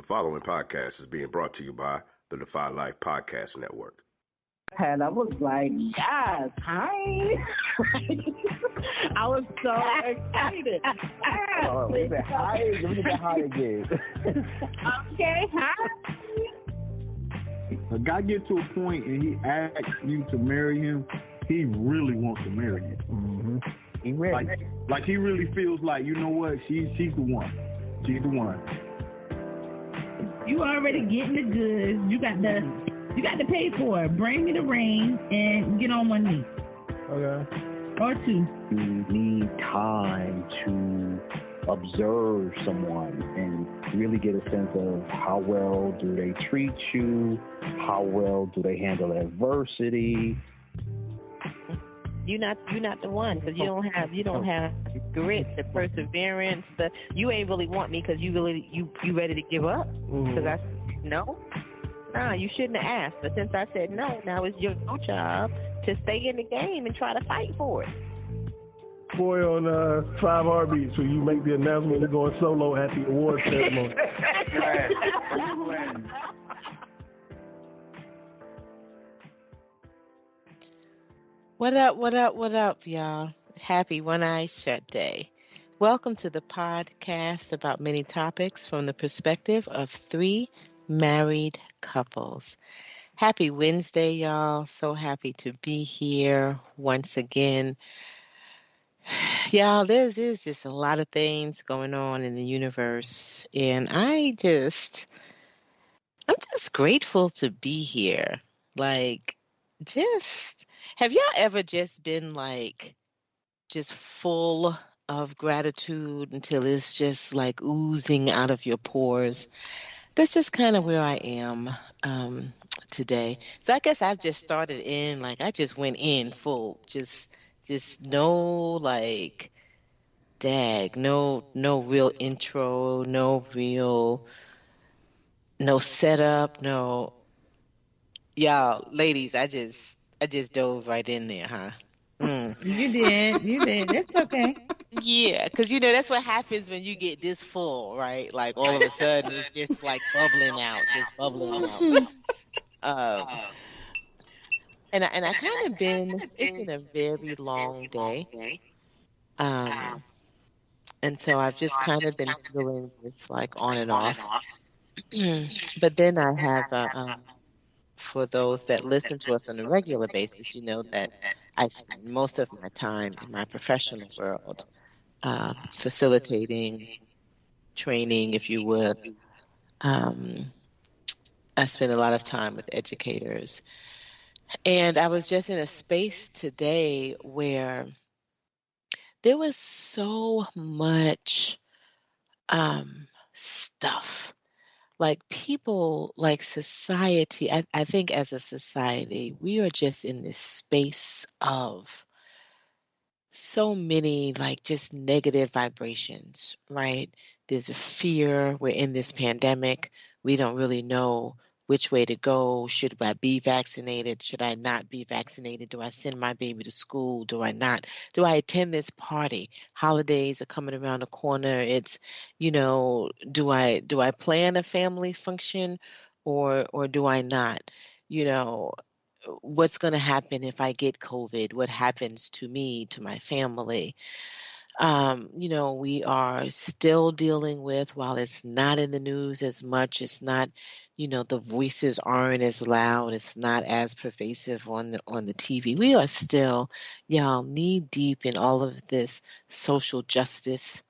The following podcast is being brought to you by the Defy Life Podcast Network. And I was like, yes, hi. I was so excited. Oh, wait a minute, hi. Give me the hi again. Okay, hi. A guy get to a point and he asks you to marry him, he really wants to marry you. Mm-hmm. He ready. Like he really feels like, you know what, she's the one. She's the one. You already getting the goods. You got to pay for it. Bring me the ring and get on one knee. Okay. Or two. You need time to observe someone and really get a sense of how well do they treat you, how well do they handle adversity. You're not the one because you don't have grit, the perseverance. You ain't really want me because you ready to give up. Because I said no, you shouldn't have asked. But since I said no, now it's your job to stay in the game and try to fight for it. Boy, on 5 Heartbeats, when you make the announcement you're going solo at the award ceremony. What up, y'all? Happy One-Eye Shut Day. Welcome to the podcast about many topics from the perspective of 3 married couples. Happy Wednesday, y'all. So happy to be here once again. Y'all, there's just a lot of things going on in the universe, and I'm just grateful to be here. Have y'all ever just been just full of gratitude until it's just like oozing out of your pores? That's just kind of where I am today. So I guess I've just started in, I just went in full, just no no real intro, no setup, no. Y'all, ladies, I just dove right in there, huh? You did. That's okay. Yeah, because, that's what happens when you get this full, right? Like, all of a sudden, it's just, bubbling out. And I kind of it's been a very long day. And so I've just kind of been feeling this, on and off. But then I have... for those that listen to us on a regular basis, you know that I spend most of my time in my professional world facilitating, training, if you would. I spend a lot of time with educators. And I was just in a space today where there was so much stuff. People, society, I think as a society, we are just in this space of so many, just negative vibrations, right? There's a fear. We're in this pandemic. We don't really know which way to go. Should I be vaccinated? Should I not be vaccinated? Do I send my baby to school? Do I not? Do I attend this party? Holidays are coming around the corner. It's, do I plan a family function or do I not? What's going to happen if I get COVID? What happens to me, to my family? We are still dealing with, while it's not in the news as much, it's not, the voices aren't as loud, it's not as pervasive on the TV. We are still, y'all, knee deep in all of this social justice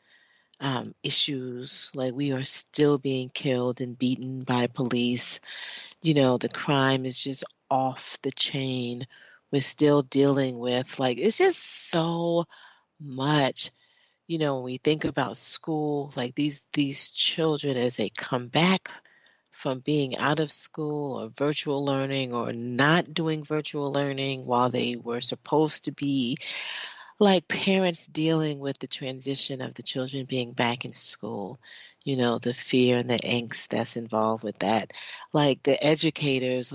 issues. We are still being killed and beaten by police. The crime is just off the chain. We're still dealing with, it's just so much. When we think about school, these children, as they come back from being out of school or virtual learning or not doing virtual learning while they were supposed to be, parents dealing with the transition of the children being back in school, the fear and the angst that's involved with that. The educators,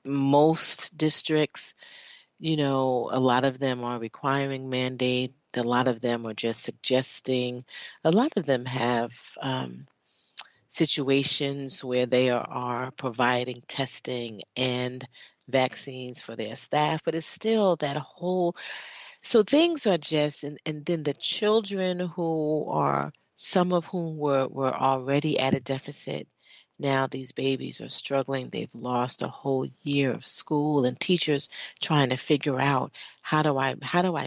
most districts, a lot of them are requiring mandate. A lot of them are just suggesting. A lot of them have situations where they are providing testing and vaccines for their staff, but it's still that whole, so things are just, and then the children who are, some of whom were already at a deficit. Now these babies are struggling. They've lost a whole year of school, and teachers trying to figure out how do I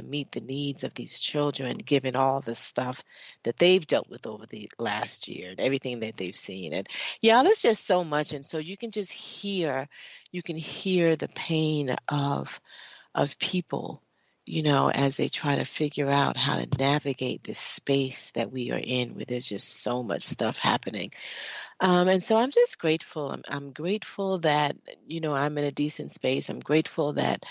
meet the needs of these children, given all the stuff that they've dealt with over the last year and everything that they've seen. And yeah, there's just so much. And so you can just hear the pain of people, as they try to figure out how to navigate this space that we are in, where there's just so much stuff happening. And so I'm just grateful. I'm grateful that, I'm in a decent space. I'm grateful that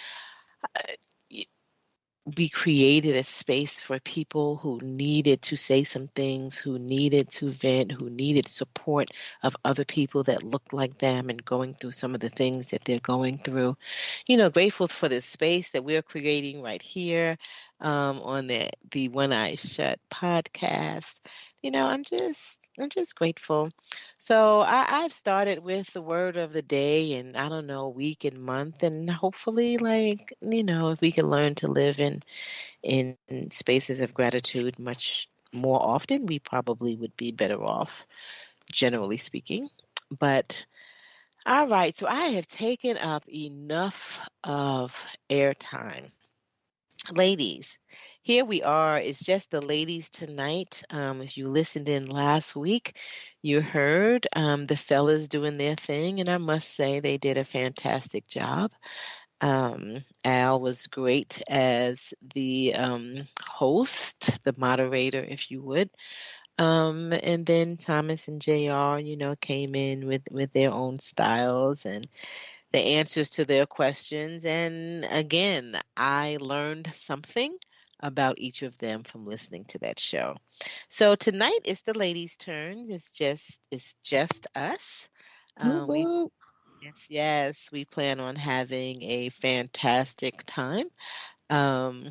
we created a space for people who needed to say some things, who needed to vent, who needed support of other people that looked like them and going through some of the things that they're going through. Grateful for this space that we're creating right here on the One Eye Shut podcast. I'm just grateful. So I've started with the word of the day, and I don't know, week and month, and hopefully, if we can learn to live in spaces of gratitude much more often, we probably would be better off, generally speaking. But all right, so I have taken up enough of airtime. Ladies, here we are. It's just the ladies tonight. If you listened in last week, you heard the fellas doing their thing, and I must say they did a fantastic job. Al was great as the host, the moderator, if you would. And then Thomas and JR, came in with their own styles and the answers to their questions. And again, I learned something about each of them from listening to that show. So tonight is the ladies' turn. It's just us. We yes, we plan on having a fantastic time. Um,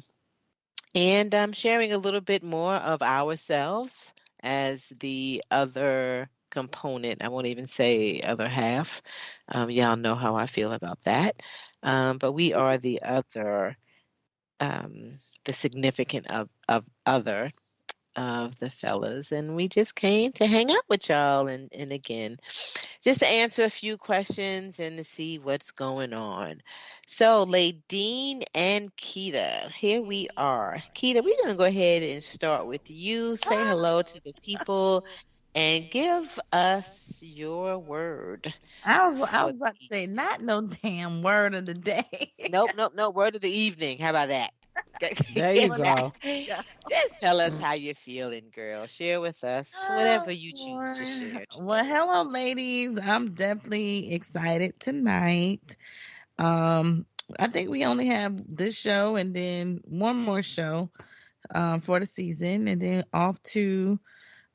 and I'm sharing a little bit more of ourselves as the other component. I won't even say other half. Y'all know how I feel about that. But we are the other, the significant of other of the fellas. And we just came to hang out with y'all. And again, just to answer a few questions and to see what's going on. So, Ladine and Kita, here we are. Kita, we're going to go ahead and start with you. Say hello to the people and give us your word. I was about to say, not no damn word of the day. Nope. Word of the evening. How about that? There you go. Just tell us how you're feeling, girl. Share with us whatever you choose to share today. Well, hello, ladies. I'm definitely excited tonight. I think we only have this show and then one more show for the season, and then off to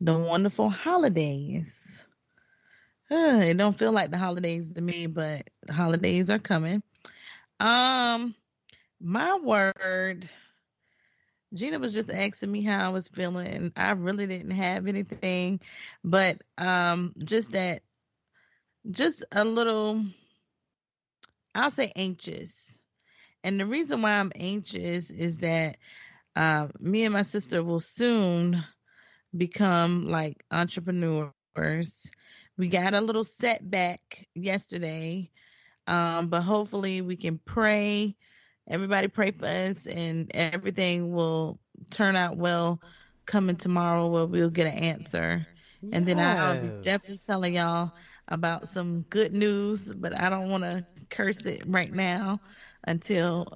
the wonderful holidays. It don't feel like the holidays to me, but the holidays are coming. My word, Gina was just asking me how I was feeling. I really didn't have anything, but just a little, I'll say anxious. And the reason why I'm anxious is that me and my sister will soon become like entrepreneurs. We got a little setback yesterday, but hopefully we can pray. Everybody pray for us, and everything will turn out well coming tomorrow where we'll get an answer. Yes. And then I'll be definitely telling y'all about some good news, but I don't want to curse it right now until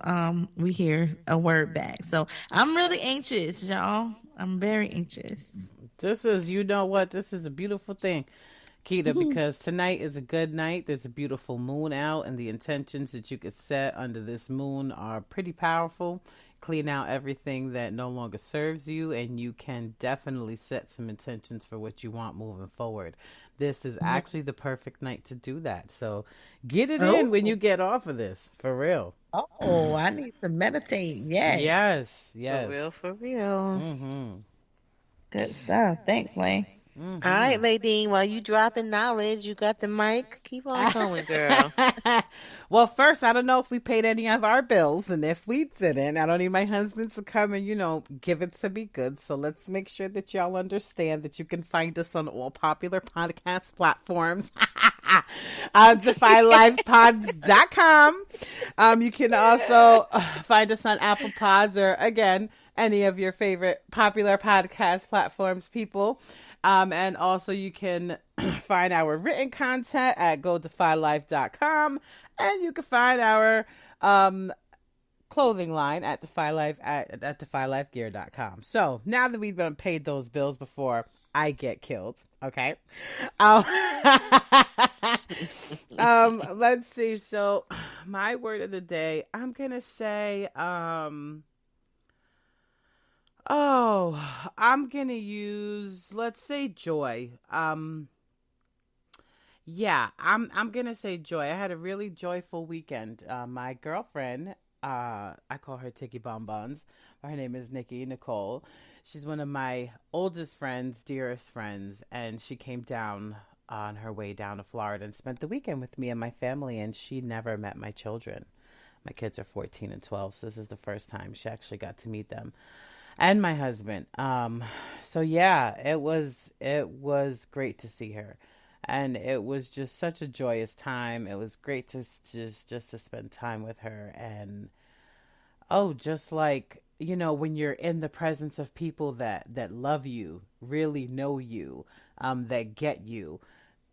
we hear a word back. So I'm really anxious, y'all. I'm very anxious. This is a beautiful thing, Kita, because tonight is a good night. There's a beautiful moon out, and the intentions that you could set under this moon are pretty powerful. Clean out everything that no longer serves you, and you can definitely set some intentions for what you want moving forward. This is actually the perfect night to do that. So get it in when you get off of this, for real. Oh, I need to meditate. Yes. Yes. For real. Mm-hmm. Good stuff. Thanks, Lane. All right, Ladine, while you dropping knowledge, you got the mic. Keep on going, girl. Well, first, I don't know if we paid any of our bills, and if we didn't, I don't need my husband to come and, give it to me good. So let's make sure that y'all understand that you can find us on all popular podcast platforms. DefyLifePods.com. You can also find us on Apple Pods or, again, any of your favorite popular podcast platforms, people. And also you can find our written content at GoDefyLife.com, and you can find our clothing line at DefyLife at DefyLifeGear.com. So now that we've been paid those bills before I get killed, okay? Let's see. So my word of the day, I'm gonna say I'm gonna use, let's say, joy. Yeah, I'm gonna say joy. I had a really joyful weekend. My girlfriend, I call her Tiki Bonbons. Her name is Nikki Nicole. She's one of my oldest friends, dearest friends, and she came down on her way down to Florida and spent the weekend with me and my family, and she never met my children. My kids are 14 and 12, so this is the first time she actually got to meet them. And my husband. So yeah, it was great to see her, and it was just such a joyous time. It was great to just to spend time with her, and just like, when you're in the presence of people that love you, really know you, that get you.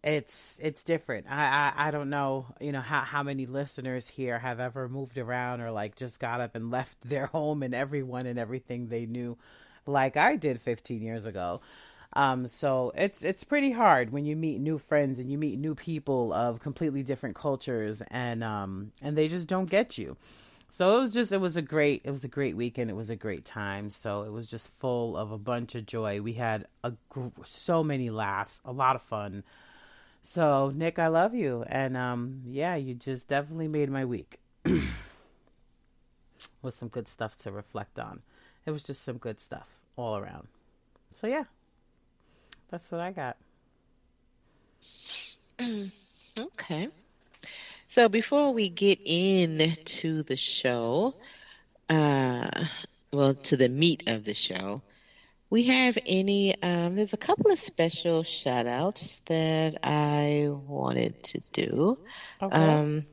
It's different. I don't know, how many listeners here have ever moved around or like just got up and left their home and everyone and everything they knew, like I did 15 years ago. So it's pretty hard when you meet new friends and you meet new people of completely different cultures, and they just don't get you. So it was a great weekend. It was a great time. So it was just full of a bunch of joy. We had so many laughs, a lot of fun. So, Nick, I love you. And, yeah, you just definitely made my week with some good stuff to reflect on. It was just some good stuff all around. So, yeah, that's what I got. Okay. So before we get into the show, to the meat of the show, we have there's a couple of special shout outs that I wanted to do. Okay.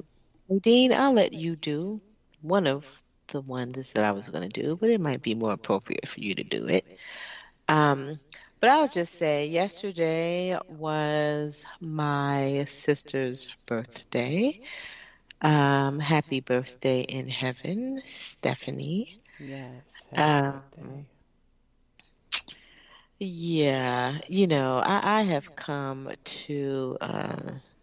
Ladine, I'll let you do one of the ones that I was going to do, but it might be more appropriate for you to do it. But I'll just say yesterday was my sister's birthday. Happy birthday in heaven, Stephanie. Yes. Happy birthday. Yeah, I have come to,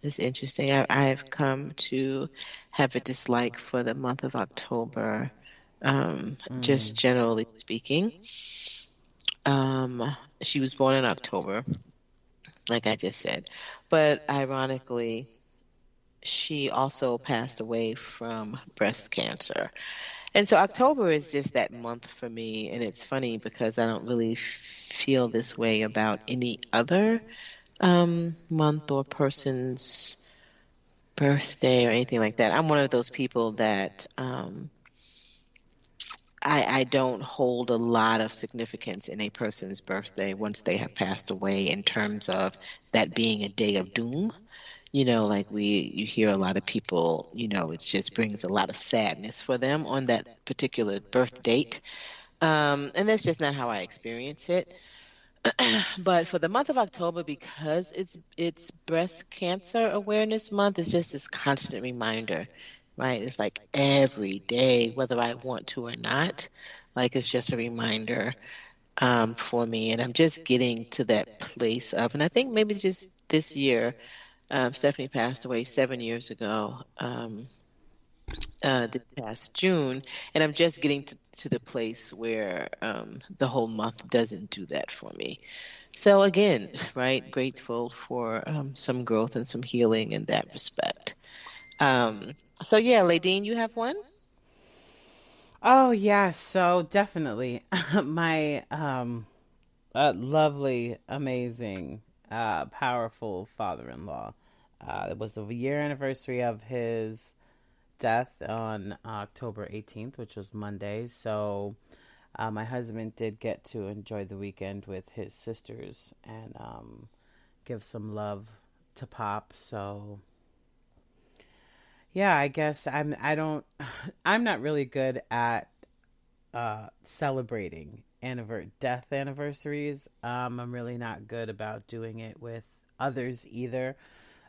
it's interesting. I have come to have a dislike for the month of October, just generally speaking. She was born in October, like I just said, but ironically, she also passed away from breast cancer. And so October is just that month for me, and it's funny because I don't really feel this way about any other month or person's birthday or anything like that. I'm one of those people that I don't hold a lot of significance in a person's birthday once they have passed away, in terms of that being a day of doom. Like you hear a lot of people, it just brings a lot of sadness for them on that particular birth date. And that's just not how I experience it. But for the month of October, because it's breast cancer awareness month, it's just this constant reminder, right? It's like every day, whether I want to or not, like it's just a reminder for me. And I'm just getting to that place of, and I think maybe just this year, Stephanie passed away 7 years ago, this past June, and I'm just getting to the place where the whole month doesn't do that for me. So again, right, grateful for some growth and some healing in that respect. So yeah, Ladine, you have one? Oh, yes. So definitely my lovely, amazing, powerful father-in-law. It was the year anniversary of his death on October 18th, which was Monday. So my husband did get to enjoy the weekend with his sisters and give some love to Pop. So yeah, I guess I'm not really good at celebrating death anniversaries. I'm really not good about doing it with others either.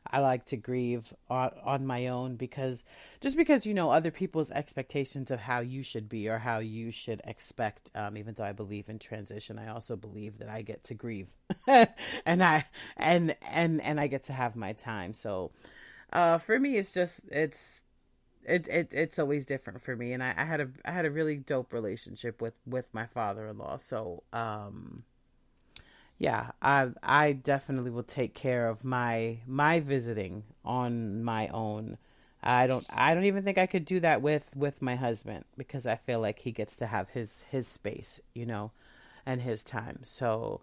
I like to grieve on my own because other people's expectations of how you should be or how you should expect, even though I believe in transition, I also believe that I get to grieve and I get to have my time. So for me, it's always different for me. And I had a really dope relationship with my father-in-law. So yeah, I definitely will take care of my visiting on my own. I don't even think I could do that with my husband because I feel like he gets to have his space, and his time. So,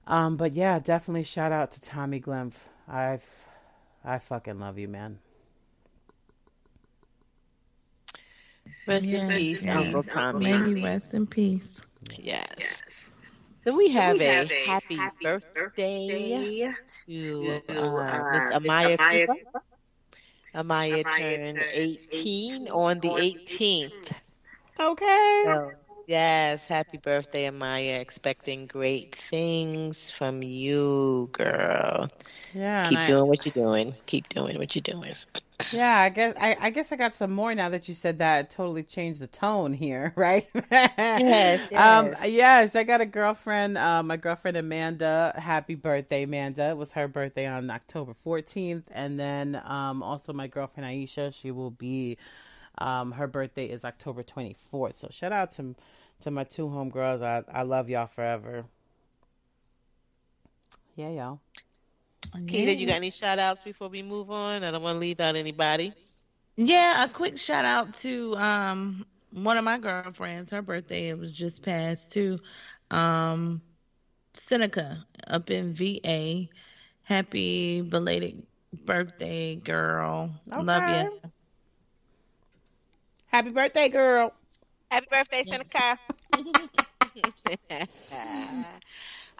but yeah, definitely shout out to Tommy Glymph. I fucking love you, man. Rest in peace, Uncle Tommy. May he rest in peace. Yes. So we have a happy birthday to Miss Amaya Cooper. Amaya turned 18 on the 18th. Okay. So, yes, happy birthday, Amaya. Expecting great things from you, girl. Yeah. Keep doing what you're doing. Keep doing what you're doing. Yeah, I guess I got some more now that you said that. It totally changed the tone here, right? Yes. Yes, I got a girlfriend, my girlfriend Amanda. Happy birthday, Amanda. It was her birthday on October 14th. And then also my girlfriend Aisha, she will be her birthday is October 24th. So shout out to my two homegirls. I love y'all forever. Yeah, y'all. Kita, you got any shout outs before we move on? I don't want to leave out anybody. Yeah, a quick shout out to one of my girlfriends. Her birthday, it was just past too. Seneca up in VA. Happy belated birthday, girl. Okay. Love you. Happy birthday, girl. Happy birthday, Seneca.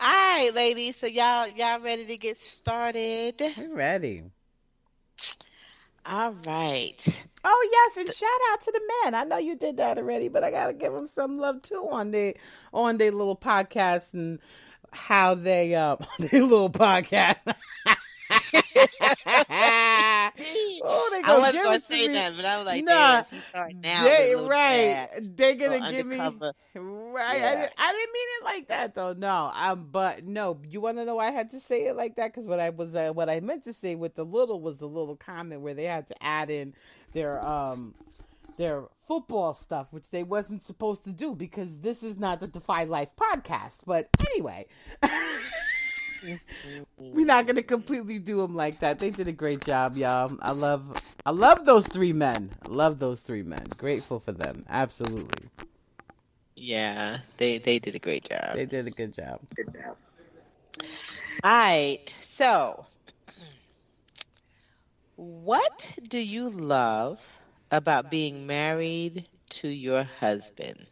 All right, ladies. So y'all ready to get started? We're ready. All right. Oh yes, and shout out to the men. I know you did that already, but I gotta give them some love too on their little podcast and how they their little podcast. Oh, they gonna give it to me. That, but I was like, nah, she's starting now. Right. They're gonna give me undercover. right. Yeah. I didn't mean it like that though. No, but no. You want to know why I had to say it like that? Because what I meant to say with the little was the little comment where they had to add in their football stuff, which they wasn't supposed to do because this is not the Defy Life podcast. But anyway. We're not gonna completely do them like that. They did a great job, y'all. I love those three men. I love those three men. Grateful for them. Absolutely. Yeah, they did a great job. They did a good job. All right. So, what do you love about being married to your husband?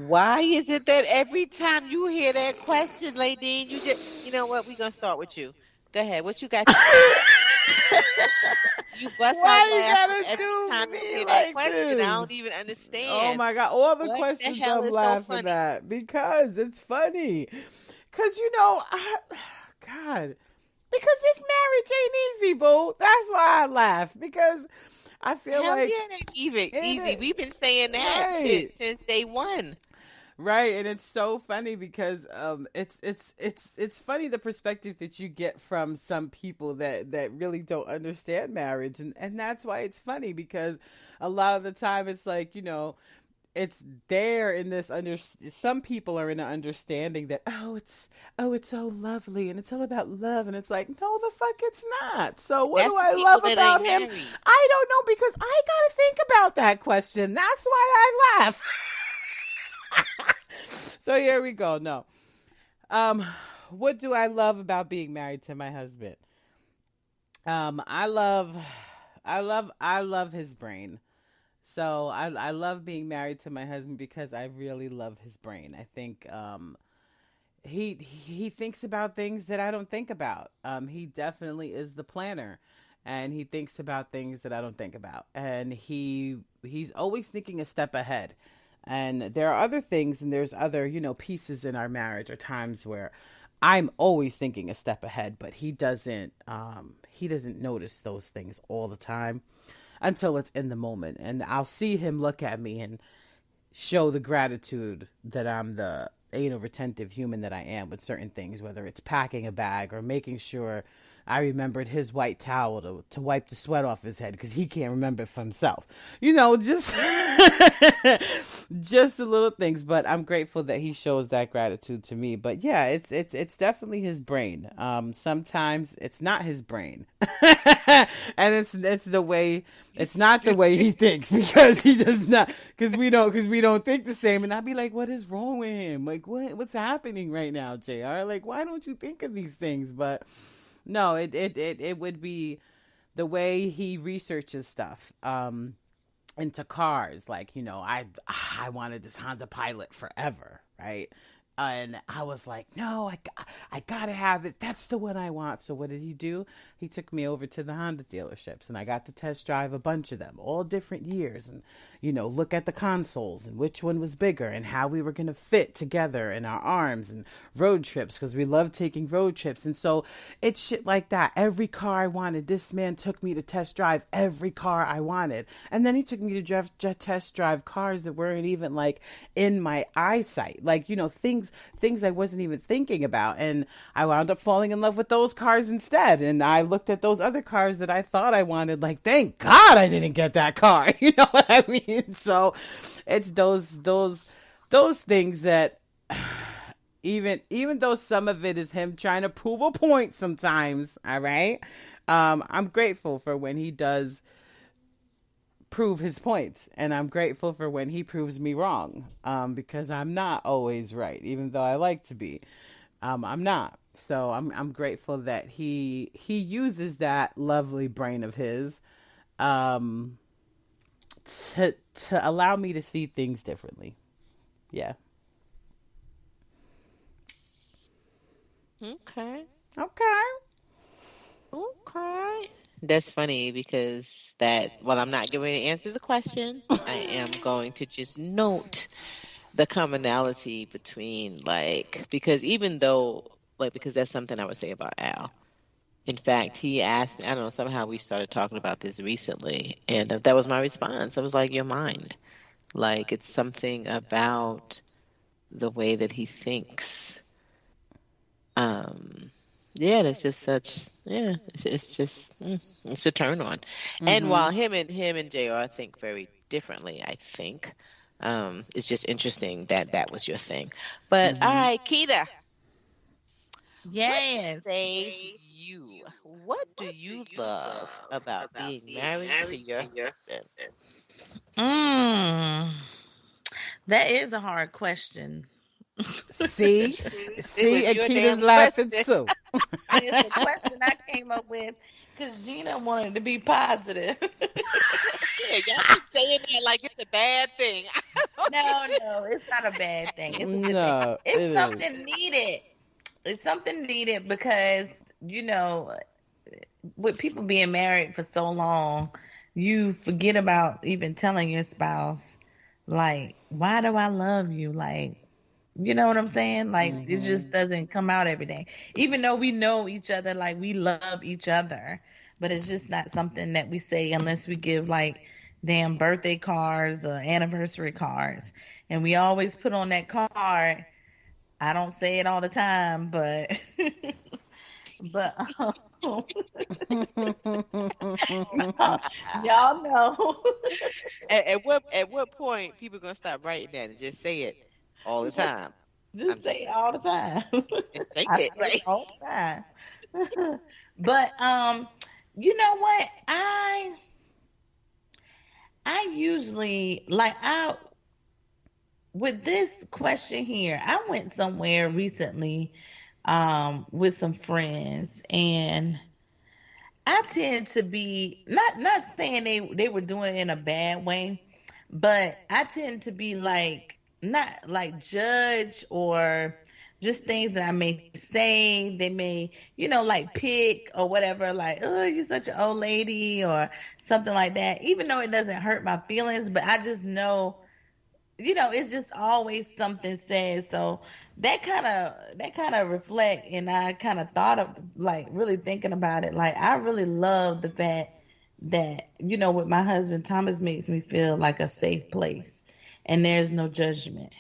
Why is it that every time you hear that question, Ladine, you know what? We're going to start with you. Go ahead. What you got to say? You bust out laughing every time you hear that question. I don't even understand. Oh, my God. All the what questions the hell I'm laughing at because it's funny. Because, God, because this marriage ain't easy, boo. That's why I laugh. Because I feel like it ain't even easy. We've been saying that shit since day one. Right, and it's so funny because it's funny the perspective that you get from some people that really don't understand marriage, and that's why it's funny because a lot of the time it's like it's there in this some people are in an understanding that it's so lovely and it's all about love, and it's like no the fuck it's not. So what do I love about him? Married. I don't know because I gotta think about that question. That's why I laugh. So here we go. No. What do I love about being married to my husband? I love his brain. So I love being married to my husband because I really love his brain. I think he thinks about things that I don't think about. He definitely is the planner, and he thinks about things that I don't think about. And he's always thinking a step ahead. And there are other things, and there's other, pieces in our marriage or times where I'm always thinking a step ahead, but he doesn't notice those things all the time until it's in the moment. And I'll see him look at me and show the gratitude that I'm the anal retentive human that I am with certain things, whether it's packing a bag or making sure I remembered his white towel to wipe the sweat off his head because he can't remember it for himself. Just just the little things. But I'm grateful that he shows that gratitude to me. But yeah, it's definitely his brain. Sometimes it's not his brain, and it's the way. It's not the way he thinks because he does not. Because we don't think the same. And I'd be like, what is wrong with him? Like what's happening right now, JR? Like why don't you think of these things? But no, it would be the way he researches stuff into cars. Like, I wanted this Honda Pilot forever, right? And I was like, no, I gotta have it. That's the one I want. So what did he do? He took me over to the Honda dealerships, and I got to test drive a bunch of them, all different years, and look at the consoles and which one was bigger and how we were gonna fit together in our arms, and road trips because we love taking road trips. And so it's shit like that. Every car I wanted, this man took me to test drive every car I wanted, and then he took me to test drive cars that weren't even like in my eyesight, like things I wasn't even thinking about. And I wound up falling in love with those cars instead. And I looked at those other cars that I thought I wanted, like, thank God I didn't get that car. You know what I mean? So it's those things that even though some of it is him trying to prove a point sometimes, all right, I'm grateful for when he does prove his points, and I'm grateful for when he proves me wrong, because I'm not always right, even though I like to be. I'm not. So I'm grateful that he uses that lovely brain of his to allow me to see things differently. Yeah. Okay. That's funny because while I'm not getting ready to answer the question, I am going to just note the commonality between because even though because that's something I would say about Al. In fact, he asked me, I don't know, somehow we started talking about this recently, and that was my response. I was like, your mind. It's something about the way that he thinks. It's just it's a turn on. Mm-hmm. And while him and JR think very differently, I think, it's just interesting that was your thing. But all right, Kita. Yes. What do you love about being married to your husband? That is a hard question. See, Akita's laughing too. It's a question I came up with because Gina wanted to be positive. Yeah, y'all keep saying that like it's a bad thing. No, it's not a bad thing. It's a good thing. It's something needed. It's something needed because, with people being married for so long, you forget about even telling your spouse, why do I love you? You know what I'm saying? It just doesn't come out every day. Even though we know each other, we love each other, but it's just not something that we say unless we give damn birthday cards or anniversary cards. And we always put on that card. I don't say it all the time, but y'all know. At what point people gonna stop writing that and just say it all the time? Just say it all the time. Just say it all the time. But you know what? I usually with this question here, I went somewhere recently with some friends, and I tend to be not saying they were doing it in a bad way, but I tend to be like not like judge or just things that I may say. They may, like pick or whatever, like, oh, you're such an old lady or something like that. Even though it doesn't hurt my feelings, but I just know, it's just always something said. So that kind of reflect, and I kind of thought of like really thinking about it. Like I really love the fact that with my husband, Thomas makes me feel like a safe place, and there's no judgment.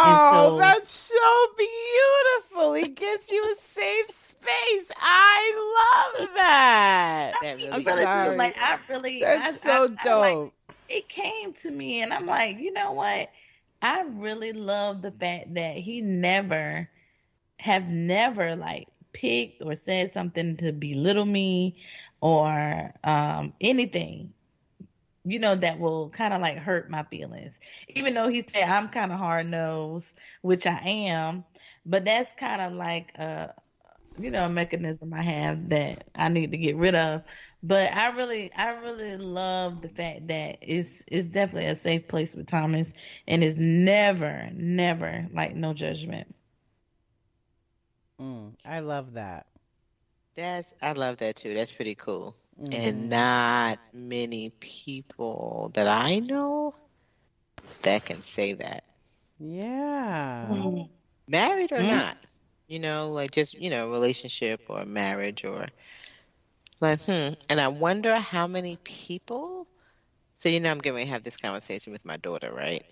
And Oh, so that's so beautiful. He gives you a safe space. I love that. That he really really does. do. Sorry. Like I really, That's so I like dope. it came to me, and I'm like, you know what? I really love the fact that he never like picked or said something to belittle me or anything, that will kind of like hurt my feelings. Even though he said I'm kind of hard nosed, which I am, but that's kind of like a mechanism I have that I need to get rid of. But I really love the fact that it's definitely a safe place with Thomas, and it's never like no judgment. I love that. I love that too. That's pretty cool. And Hmm. not many people that I know that can say that. Yeah. Mm. Married or Mm. not. Like just, relationship or marriage or like, And I wonder how many people, so I'm getting ready to have this conversation with my daughter, right?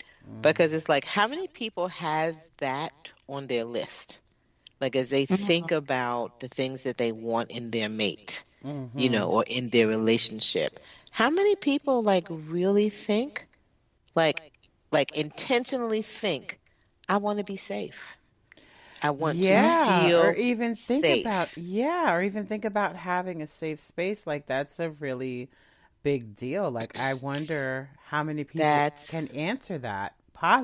Because it's like, how many people have that on their list? Like as they think about the things that they want in their mate, Mm-hmm. or in their relationship. How many people like really think, like intentionally think, I want to be safe. I want to Yeah, or feel even think about safe. having a safe space. Like that's a really big deal. Like I wonder how many people That's can answer that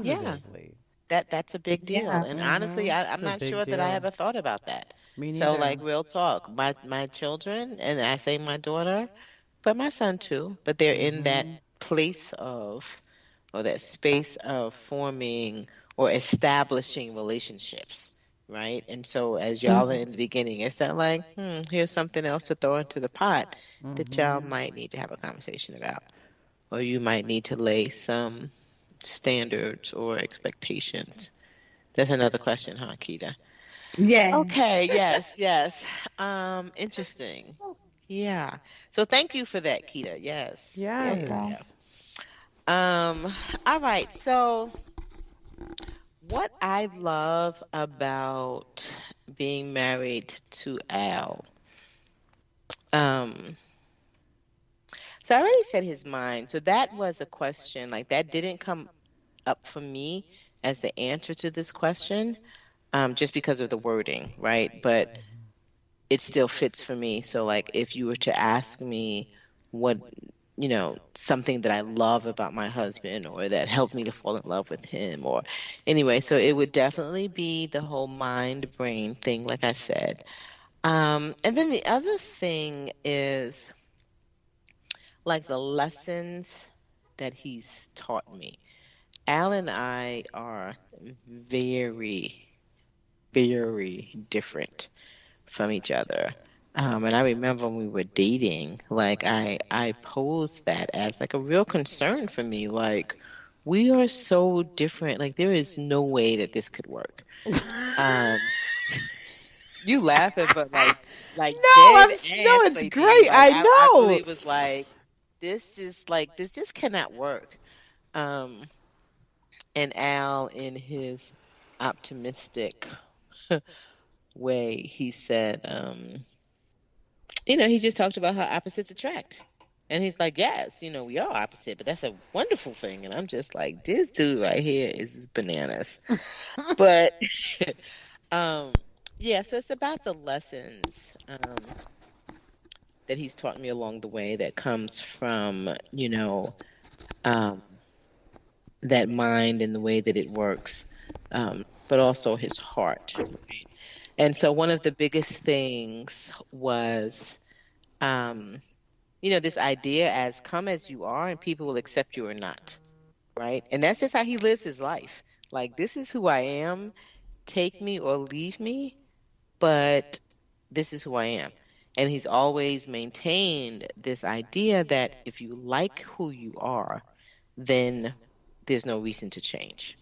yeah, positively. that's a big deal. Yeah. And honestly, Mm-hmm. I'm It's a not big sure that I deal. ever thought about that. Me So neither. like real talk, my children, and I say my daughter, but my son too, but they're in that Mm-hmm. place of, or that space of forming or establishing relationships, right? And so as y'all are in the beginning, it's that like, here's something else to throw into the pot that y'all Mm-hmm. might need to have a conversation about, or you might need to lay some standards or expectations. That's another question, huh, Keita? Yeah. Okay, yes, yes. Interesting. Yeah. So thank you for that, Keita. Yes. Yeah, yeah, Okay. yeah. Yes. All right. So what I love about being married to Al, um, so I already said his mind. So that was a question, like that didn't come up for me as the answer to this question, just because of the wording, right? But it still fits for me. So like if you were to ask me what, something that I love about my husband or that helped me to fall in love with him or anyway, so it would definitely be the whole mind brain thing, like I said. And then the other thing is like the lessons that he's taught me. Al and I are very, very different from each other. And I remember when we were dating, like I posed that as like a real concern for me. Like we are so different. Like there is no way that this could work. Um, you laughing, but like dead No, ass, it's Ladine. great. Like I I know. really was like, this just cannot work. Um, and Al in his optimistic way, he said, he just talked about how opposites attract. And he's like, yes, we are opposite, but that's a wonderful thing. And I'm just like, this dude right here is bananas. But um, yeah, so it's about the lessons that he's taught me along the way that comes from, um, that mind and the way that it works, but also his heart. And so one of the biggest things was, this idea as come as you are and people will accept you or not, right? And that's just how he lives his life. Like, this is who I am, take me or leave me, but this is who I am. And he's always maintained this idea that if you like who you are, then there's no reason to change.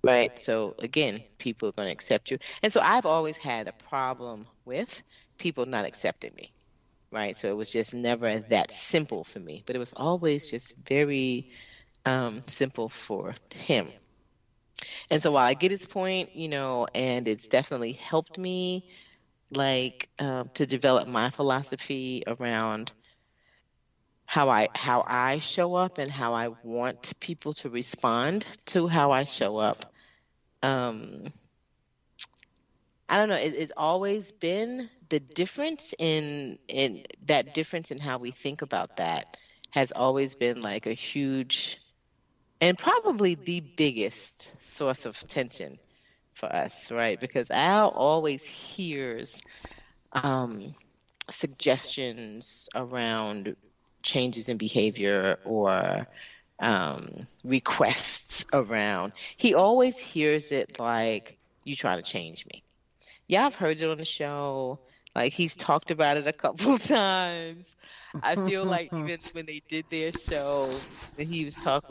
Right. So again, people are going to accept you. And so I've always had a problem with people not accepting me. Right. So it was just never that simple for me, but it was always just very simple for him. And so while I get his point, and it's definitely helped me to develop my philosophy around how I show up and how I want people to respond to how I show up. I don't know. It's always been the difference in that difference in how we think about that has always been like a huge and probably the biggest source of tension for us, right? Because Al always hears suggestions around changes in behavior or requests around. He always hears it like, you trying to change me. Yeah, I've heard it on the show. Like, he's talked about it a couple times. I feel like even when they did their show, when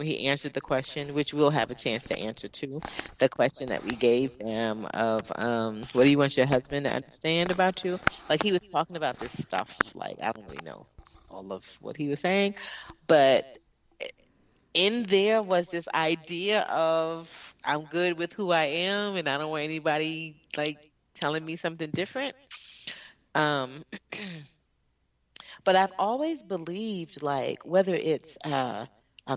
he answered the question, which we'll have a chance to answer too, the question that we gave them of, what do you want your husband to understand about you? Like, he was talking about this stuff, like, I don't really know all of what he was saying, but in there was this idea of, I'm good with who I am and I don't want anybody like telling me something different. But I've always believed, like, whether it's a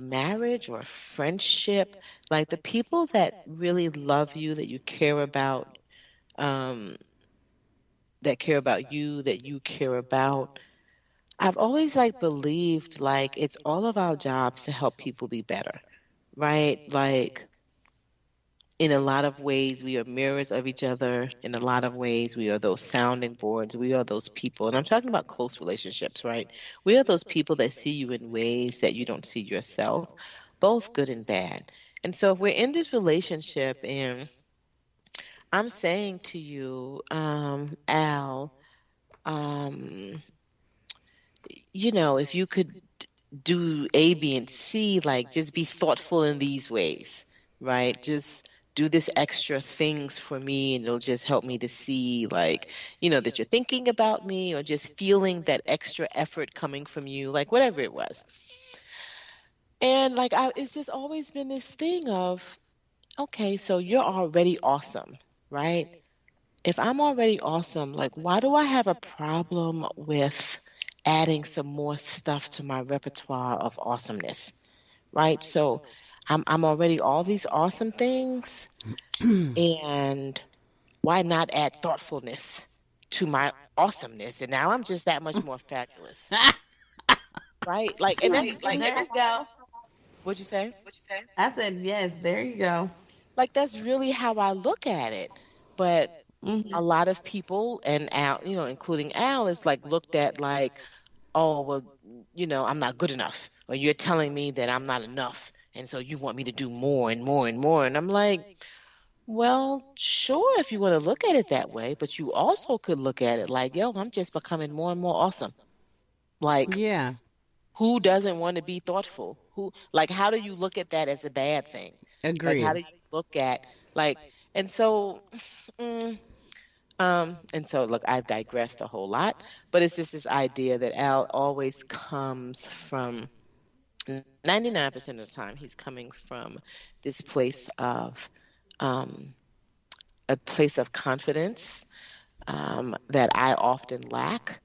marriage or a friendship, like the people that really love you, that you care about, that care about you, that you care about, I've always believed like it's all of our jobs to help people be better, right? Like, in a lot of ways, we are mirrors of each other. In a lot of ways, we are those sounding boards. We are those people. And I'm talking about close relationships, right? We are those people that see you in ways that you don't see yourself, both good and bad. And so if we're in this relationship and I'm saying to you, Al, if you could do A, B, and C, like just be thoughtful in these ways, right? Just do this extra things for me and it'll just help me to see that you're thinking about me or just feeling that extra effort coming from you, like whatever it was. And it's just always been this thing of, okay, so you're already awesome, right? If I'm already awesome, like why do I have a problem with adding some more stuff to my repertoire of awesomeness, right? So I'm already all these awesome things, and why not add thoughtfulness to my awesomeness? And now I'm just that much more fabulous, right? And that's there you go. What'd you say? I said yes. There you go. Like that's really how I look at it, but a lot of people, and Al, including Al, is looked at like, oh, well, I'm not good enough, or you're telling me that I'm not enough, and so you want me to do more and more and more. And I'm like, well, sure, if you want to look at it that way, but you also could look at it like, yo, I'm just becoming more and more awesome. Like, yeah, who doesn't want to be thoughtful? How do you look at that as a bad thing? agreed. How do you look at and so, look, I've digressed a whole lot, but it's just this idea that Al always comes from 99% of the time, he's coming from this place of a place of confidence that I often lack,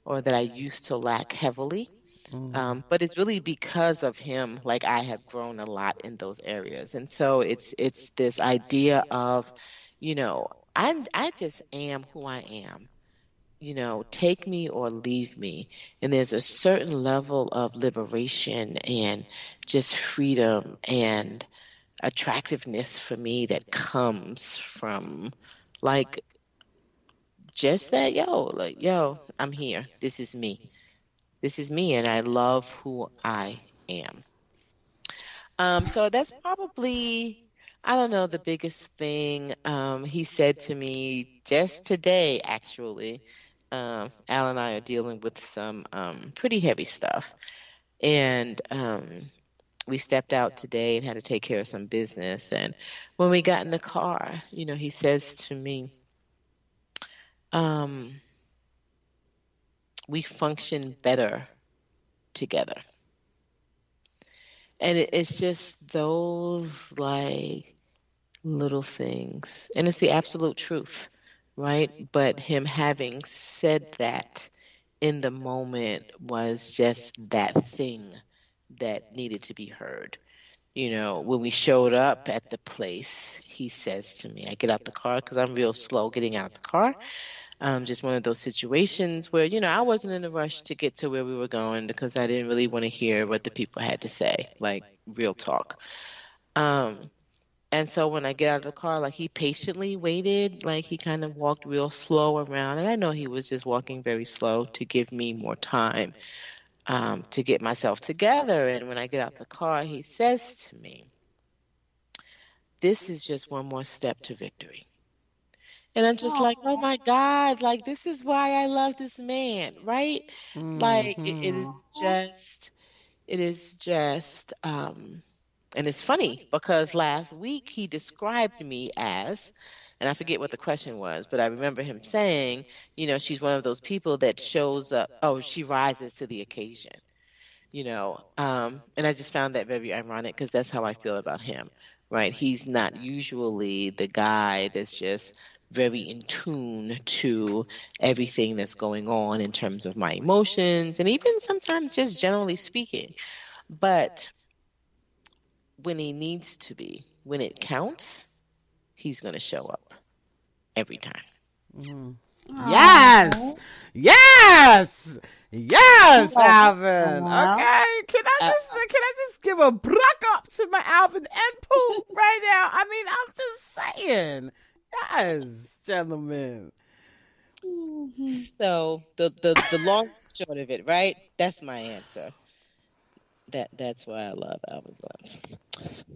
or that I used to lack heavily. But it's really because of him, I have grown a lot in those areas. And so it's this idea of, I just am who I am. Take me or leave me. And there's a certain level of liberation and just freedom and attractiveness for me that comes from like just that, yo, I'm here. This is me. This is me, and I love who I am. So that's probably, I don't know, the biggest thing he said to me just today, actually. Al and I are dealing with some pretty heavy stuff. And we stepped out today and had to take care of some business. And when we got in the car, he says to me, um, we function better together. And it's just those like little things. And it's the absolute truth, right? But him having said that in the moment was just that thing that needed to be heard. When we showed up at the place, he says to me, I get out the car because I'm real slow getting out the car. Just one of those situations where, I wasn't in a rush to get to where we were going because I didn't really want to hear what the people had to say, like real talk. And so when I get out of the car, like he patiently waited, like he kind of walked real slow around. And I know he was just walking very slow to give me more time to get myself together. And when I get out the car, he says to me, this is just one more step to victory. And I'm just like, oh my God, like this is why I love this man, right? Like it is just, and it's funny because last week he described me as, and I forget what the question was, but I remember him saying, she's one of those people that shows up, she rises to the occasion, and I just found that very ironic because that's how I feel about him, right? He's not usually the guy that's just very in tune to everything that's going on in terms of my emotions and even sometimes just generally speaking. But when he needs to be, when it counts, he's going to show up every time. Mm. Yes, yes, yes, Alvin. Okay, can I just give a bruck up to my Alvin and Pooh right now? I mean, I'm just saying. Yes, gentlemen. So the long short of it, right? That's my answer. That's why I love Alvin Glymph.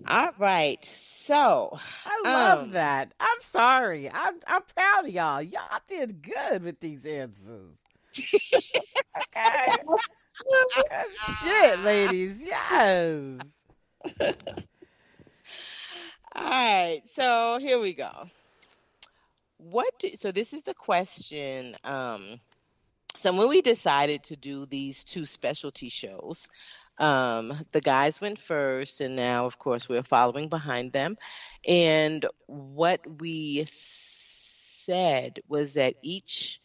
All right, so I love that. I'm sorry. I'm proud of y'all. Y'all did good with these answers. Okay. Good shit, ladies. Yes. All right, so here we go. So this is the question. So when we decided to do these two specialty shows, the guys went first, and now, of course, we're following behind them. And what we said was that each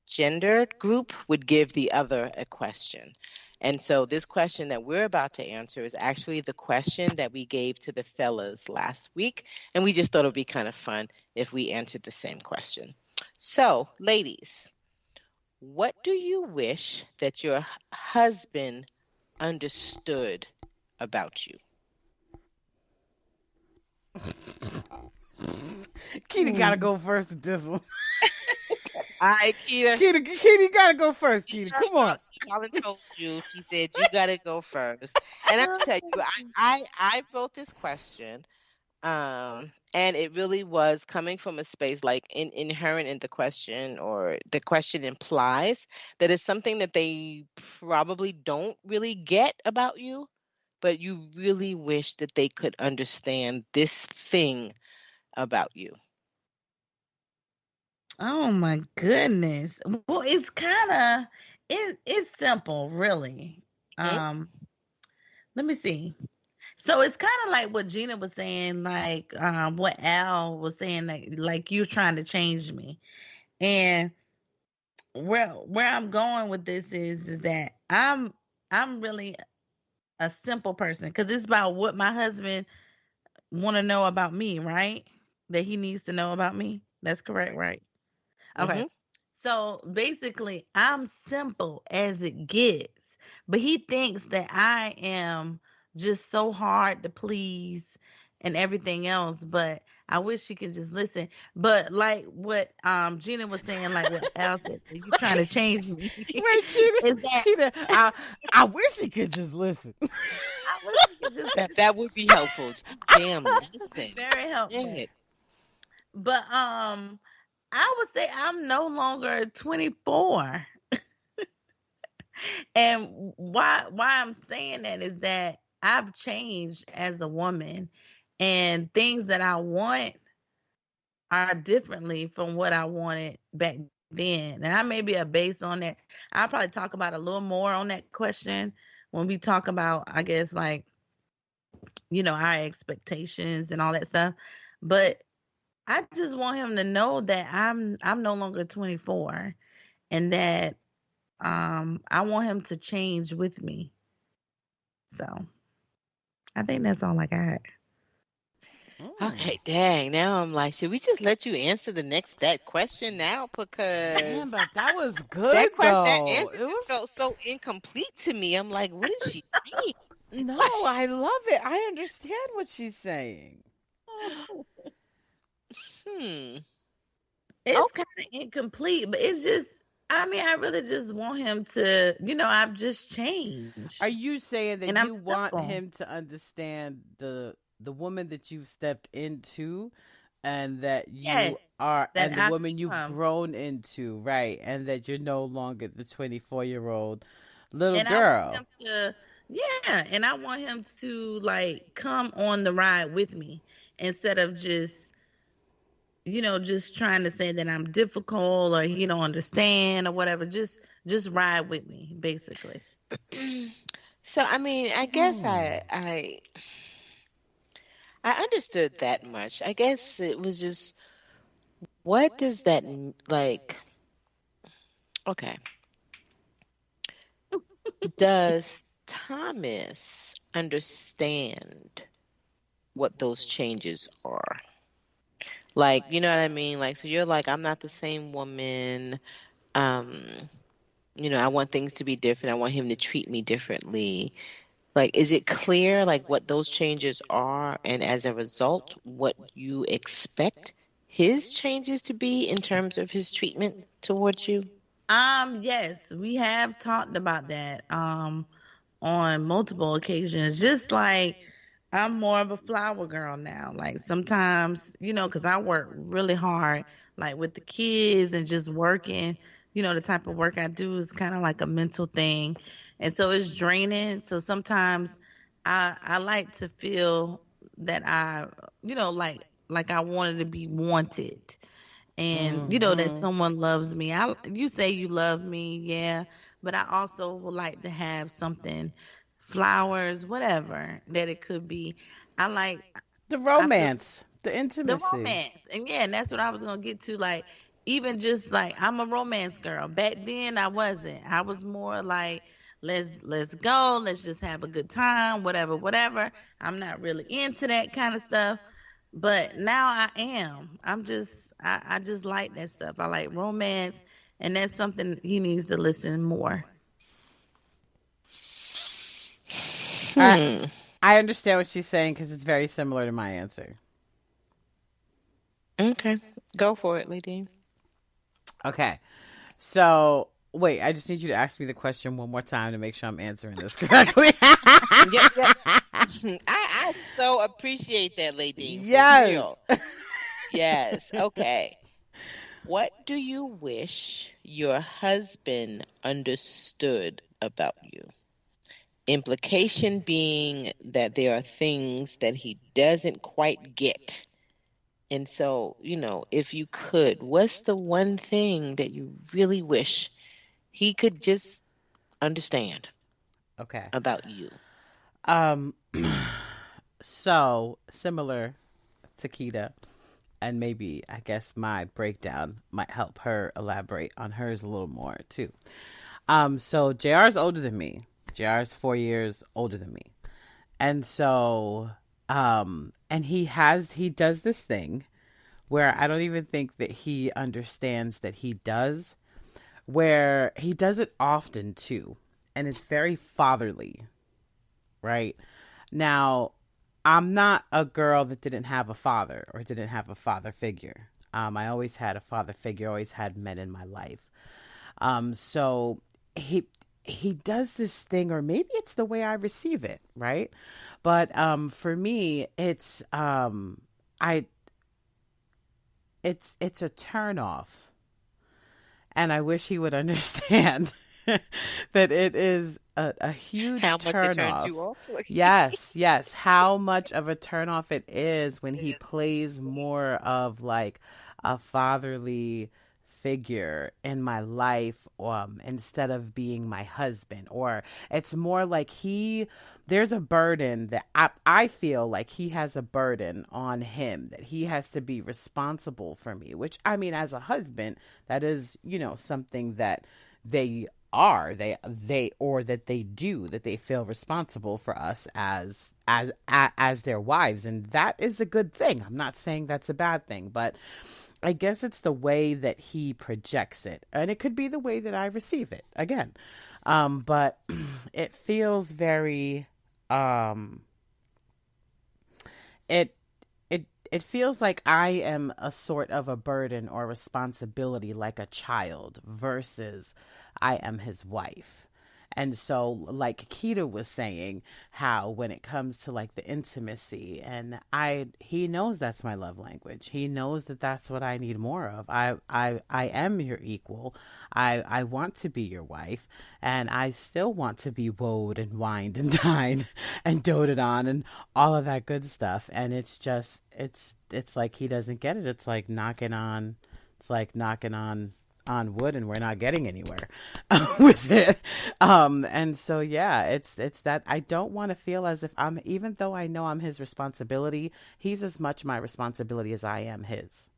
gendered group would give the other a question. And so this question that we're about to answer is actually the question that we gave to the fellas last week. And we just thought it would be kind of fun if we answered the same question. So, ladies, what do you wish that your husband understood about you? Keita gotta go first with this one. All right, Keita. Keita, you gotta go first, Keita. Come on. Colin told you. She said you gotta go first. And I'll tell you, I wrote this question, and it really was coming from a space like inherent in the question, or the question implies that it's something that they probably don't really get about you, but you really wish that they could understand this thing about you. Oh my goodness. Well, it's kind of it's simple, really. Let me see. So it's kind of like what Gina was saying, like what Al was saying, like you're trying to change me. And where I'm going with this is that I'm really a simple person, because it's about what my husband want to know about me, right? That he needs to know about me. That's correct, right? Okay. Mm-hmm. So basically, I'm simple as it gets, but he thinks that I am just so hard to please and everything else, but I wish he could just listen. But like what Gina was saying, like what Al said, you trying to change me. Wait, Gina, Is that Gina, I wish he could just listen. I wish he could just That would be helpful. Damn, listen. very helpful. Shit. But I would say I'm no longer 24. And why I'm saying that is that I've changed as a woman, and things that I want are differently from what I wanted back then. And I may be a base on that. I'll probably talk about a little more on that question when we talk about, I guess, like, our expectations and all that stuff. But I just want him to know that I'm no longer 24, and that I want him to change with me. So I think that's all I got. Okay, dang. Now I'm like, should we just let you answer that question now? Because Damn, but that was good, that though. answer just felt so incomplete to me. I'm like, what is she saying? No, I love it. I understand what she's saying. It's kind of incomplete, but it's just, I really just want him to, I've just changed. Are you saying that And you want him to understand the woman that you've stepped into, and that you are, and the woman you've grown into, right? And that you're no longer the 24-year-old little girl. And I want him to like come on the ride with me instead of just, just trying to say that I'm difficult or he don't understand or whatever. Just ride with me, basically. So I guess I understood that much. I guess it was just, what does that like? Okay. Does Thomas understand what those changes are? Like, you know what I mean? Like, so you're like, I'm not the same woman. I want things to be different. I want him to treat me differently. Like, is it clear, like, what those changes are, and as a result, what you expect his changes to be in terms of his treatment towards you? Yes, we have talked about that on multiple occasions. Just like, I'm more of a flower girl now. Like, sometimes, because I work really hard, like with the kids and just working, the type of work I do is kind of like a mental thing. And so it's draining. So sometimes I like to feel that I, like I wanted to be wanted. And, that someone loves me. You say you love me, yeah. But I also would like to have something, flowers, whatever that it could be. I like the romance, the intimacy. The romance. And yeah, and that's what I was going to get to. Like, even just like, I'm a romance girl. Back then I wasn't. I was more like, let's go, let's just have a good time, whatever. I'm not really into that kind of stuff. But now I am. I just like that stuff. I like romance, and that's something he needs to listen more. I understand what she's saying because it's very similar to my answer. Okay. Go for it, Ladine. Okay. So, wait, I just need you to ask me the question one more time to make sure I'm answering this correctly. Yep. I so appreciate that, Ladine. Yes. Yes. Okay. What do you wish your husband understood about you? Implication being that there are things that he doesn't quite get. And so, if you could, what's the one thing that you really wish he could just understand about you? So similar to Chiquita, and maybe I guess my breakdown might help her elaborate on hers a little more too. So JR's older than me. JR's 4 years older than me. And so and he does this thing where I don't even think that he understands that he does, where he does it often too, and it's very fatherly. Right? Now, I'm not a girl that didn't have a father or didn't have a father figure. I always had a father figure, always had men in my life. So he does this thing, or maybe it's the way I receive it, right? But for me, it's it's a turn off, and I wish he would understand that it is a huge How much it turn turns off. you off? Yes, how much of a turn off it is when he plays more of like a fatherly figure in my life, instead of being my husband. Or it's more like there's a burden that I feel like he has a burden on him, that he has to be responsible for me, which, I mean, as a husband, that is, something that they are, that they feel responsible for us as their wives. And that is a good thing. I'm not saying that's a bad thing, but I guess it's the way that he projects it, and it could be the way that I receive it again. But it feels very, it feels like I am a sort of a burden or responsibility, like a child, versus I am his wife. And so, like Chiquita was saying, how when it comes to like the intimacy, and he knows that's my love language. He knows that that's what I need more of. I am your equal. I want to be your wife, and I still want to be woed and wined and dined and doted on and all of that good stuff. And it's just, it's like he doesn't get it. It's like knocking on wood, and we're not getting anywhere with it. And so, yeah, it's that I don't want to feel as if even though I know I'm his responsibility, he's as much my responsibility as I am his.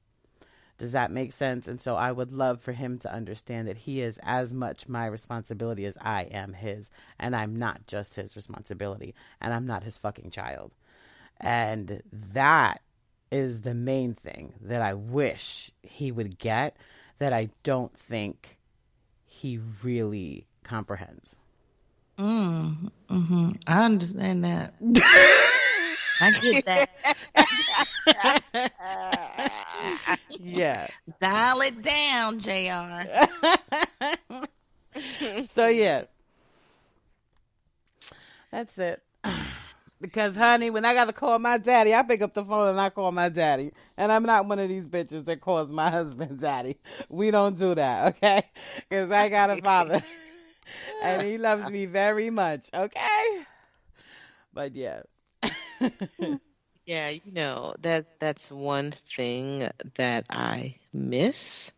Does that make sense? And so I would love for him to understand that he is as much my responsibility as I am his, and I'm not just his responsibility, and I'm not his fucking child. And that is the main thing that I wish he would get, that I don't think he really comprehends. Mm-hmm. I understand that. I get that. Yeah. Dial it down, JR. So, yeah. That's it. Because, honey, when I got to call my daddy, I pick up the phone and I call my daddy. And I'm not one of these bitches that calls my husband daddy. We don't do that, okay? Because I got a father. And he loves me very much, okay? But, yeah. Yeah, that's one thing that I miss.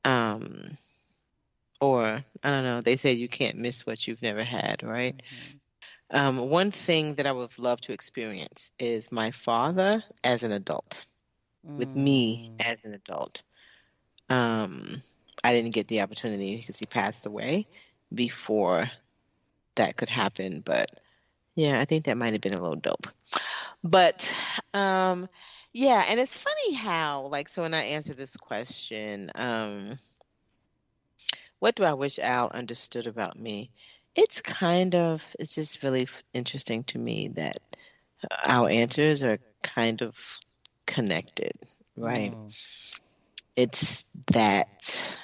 Or, I don't know, they say you can't miss what you've never had, right? Mm-hmm. One thing that I would love to experience is my father as an adult, with me as an adult. I didn't get the opportunity because he passed away before that could happen. But yeah, I think that might have been a little dope. But yeah, and it's funny how, like, so when I answer this question, what do I wish Al understood about me? It's just really interesting to me that our answers are kind of connected, right? It's that,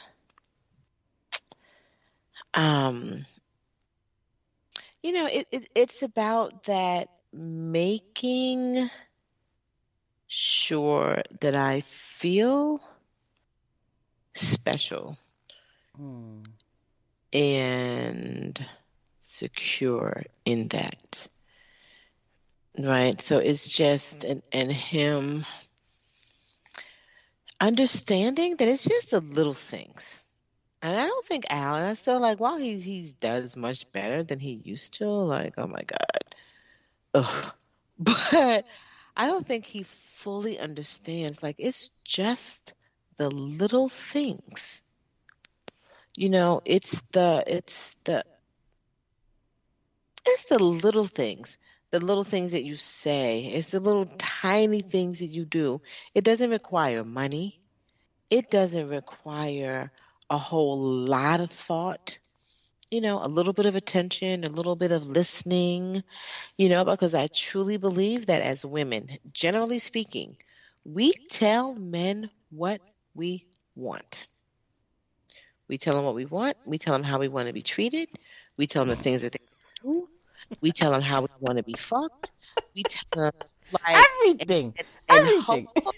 it's about that making sure that I feel special and secure in that, right? So it's just and him understanding that it's just the little things. And I don't think Al, and I still like, wow, he does much better than he used to. Like, oh my God. Ugh. But I don't think he fully understands. Like, it's just the little things. It's the little things. The little things that you say. It's the little tiny things that you do. It doesn't require money. It doesn't require a whole lot of thought. a little bit of attention, a little bit of listening, because I truly believe that as women, generally speaking, we tell men what we want. We tell them what we want. We tell them how we want to be treated. We tell them the things that they do. We tell them how we want to be fucked. We tell them like Everything. and Everything. hopefully,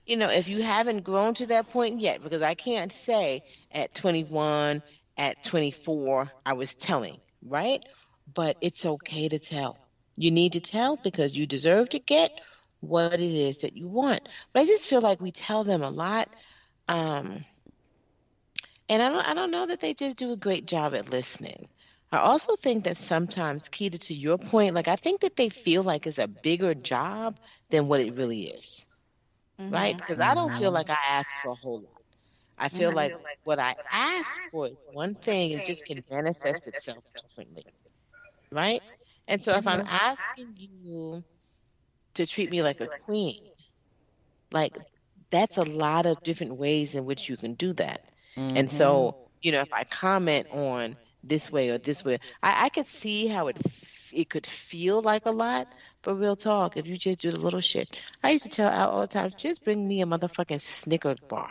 if you haven't grown to that point yet, because I can't say at 21, at 24, I was telling, right? But it's okay to tell. You need to tell because you deserve to get what it is that you want. But I just feel like we tell them a lot. And I don't know that they just do a great job at listening. I also think that sometimes, Keita, to your point, like I think that they feel like it's a bigger job than what it really is, right? Because I don't feel like I ask for a whole lot. I feel like what I ask for is one thing, it just can manifest itself differently, right? And so if I'm asking you to treat me like a queen, like that's a lot of different ways in which you can do that. And so, if I comment on this way or this way, I could see how it could feel like a lot, but real talk, if you just do the little shit. I used to tell Al all the time, just bring me a motherfucking Snickers bar.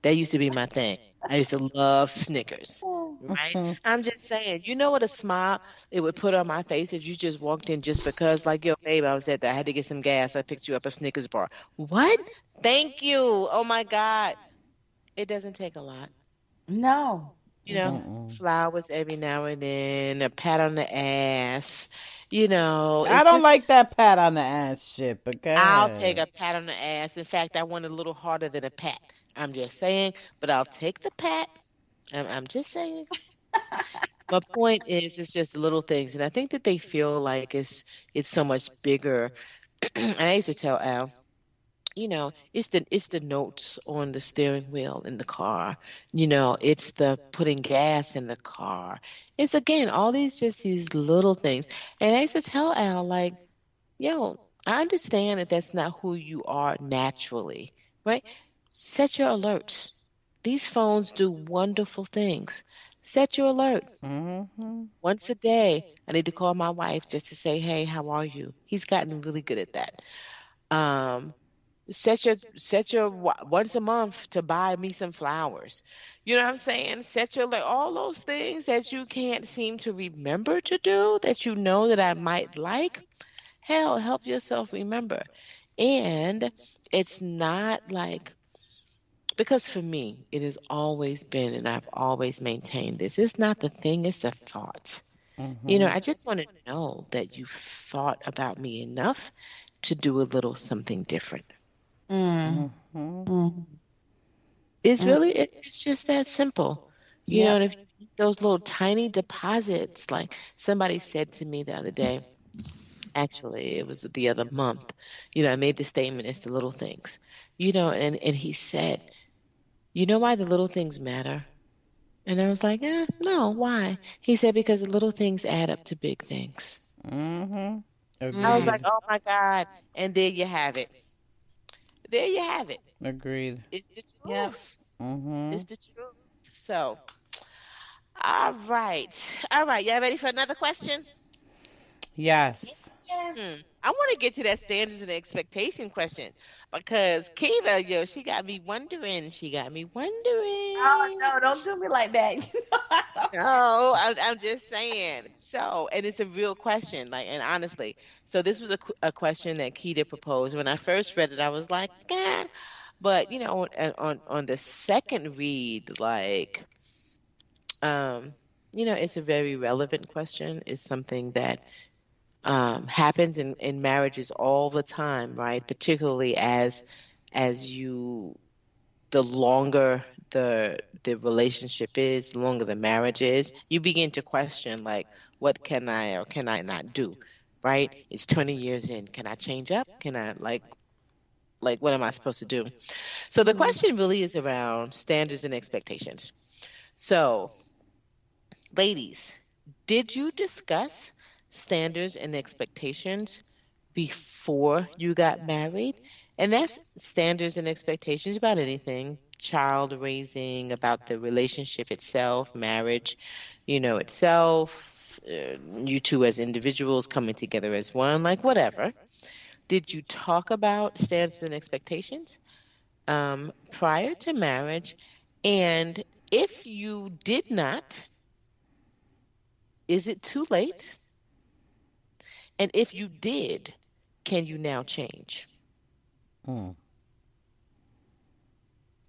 That used to be my thing. I used to love Snickers, right? I'm just saying, you know what a smile it would put on my face if you just walked in just because, like, yo, babe, I had to get some gas. I picked you up a Snickers bar. What? Thank you. Oh my God. It doesn't take a lot. No. Flowers every now and then, a pat on the ass. I don't like that pat on the ass shit, but go I'll ahead. take a pat on the ass. In fact, I want a little harder than a pat. I'm just saying, but I'll take the pat. I'm just saying. My point is, it's just little things, and I think that they feel like it's so much bigger. And I used to tell Al, it's the notes on the steering wheel in the car. It's the putting gas in the car. It's again all these little things. And I used to tell Al like, yo, I understand that that's not who you are naturally, right? Set your alerts. These phones do wonderful things. Set your alert. Once a day, I need to call my wife just to say, hey, how are you? He's gotten really good at that. Set your once a month to buy me some flowers. You know what I'm saying? Set your all those things that you can't seem to remember to do that that I might like. Hell, help yourself remember. And it's not like, because for me, it has always been, and I've always maintained this, it's not the thing, it's the thoughts. I just want to know that you've thought about me enough to do a little something different. It's really, it's just that simple. And if those little tiny deposits, like somebody said to me the other day, actually, it was the other month, I made the statement, it's the little things, and he said, you know why the little things matter? And I was like, no, why? He said, because the little things add up to big things. I was like, oh my God. And there you have it. There you have it. Agreed. It's the truth. It's the truth. So, all right. Y'all ready for another question? Yes. I want to get to that standards and expectation question because Keita, she got me wondering. Oh, no, don't do me like that. No, I'm just saying. So, and it's a real question, and honestly, so this was a question that Keita proposed. When I first read it, I was like, God. But, on the second read, it's a very relevant question. It's something that happens in marriages all the time, right? Particularly as the longer the relationship is, the longer the marriage is, you begin to question what can I or can I not do, right? It's 20 years in. Can I change up? Can I what am I supposed to do? So the question really is around standards and expectations. So, ladies, did you discuss standards and expectations before you got married? And that's standards and expectations about anything, child raising, about the relationship itself, marriage, itself, you two as individuals coming together as one, like whatever. Did you talk about standards and expectations prior to marriage? And if you did not, is it too late? And if you did, can you now change?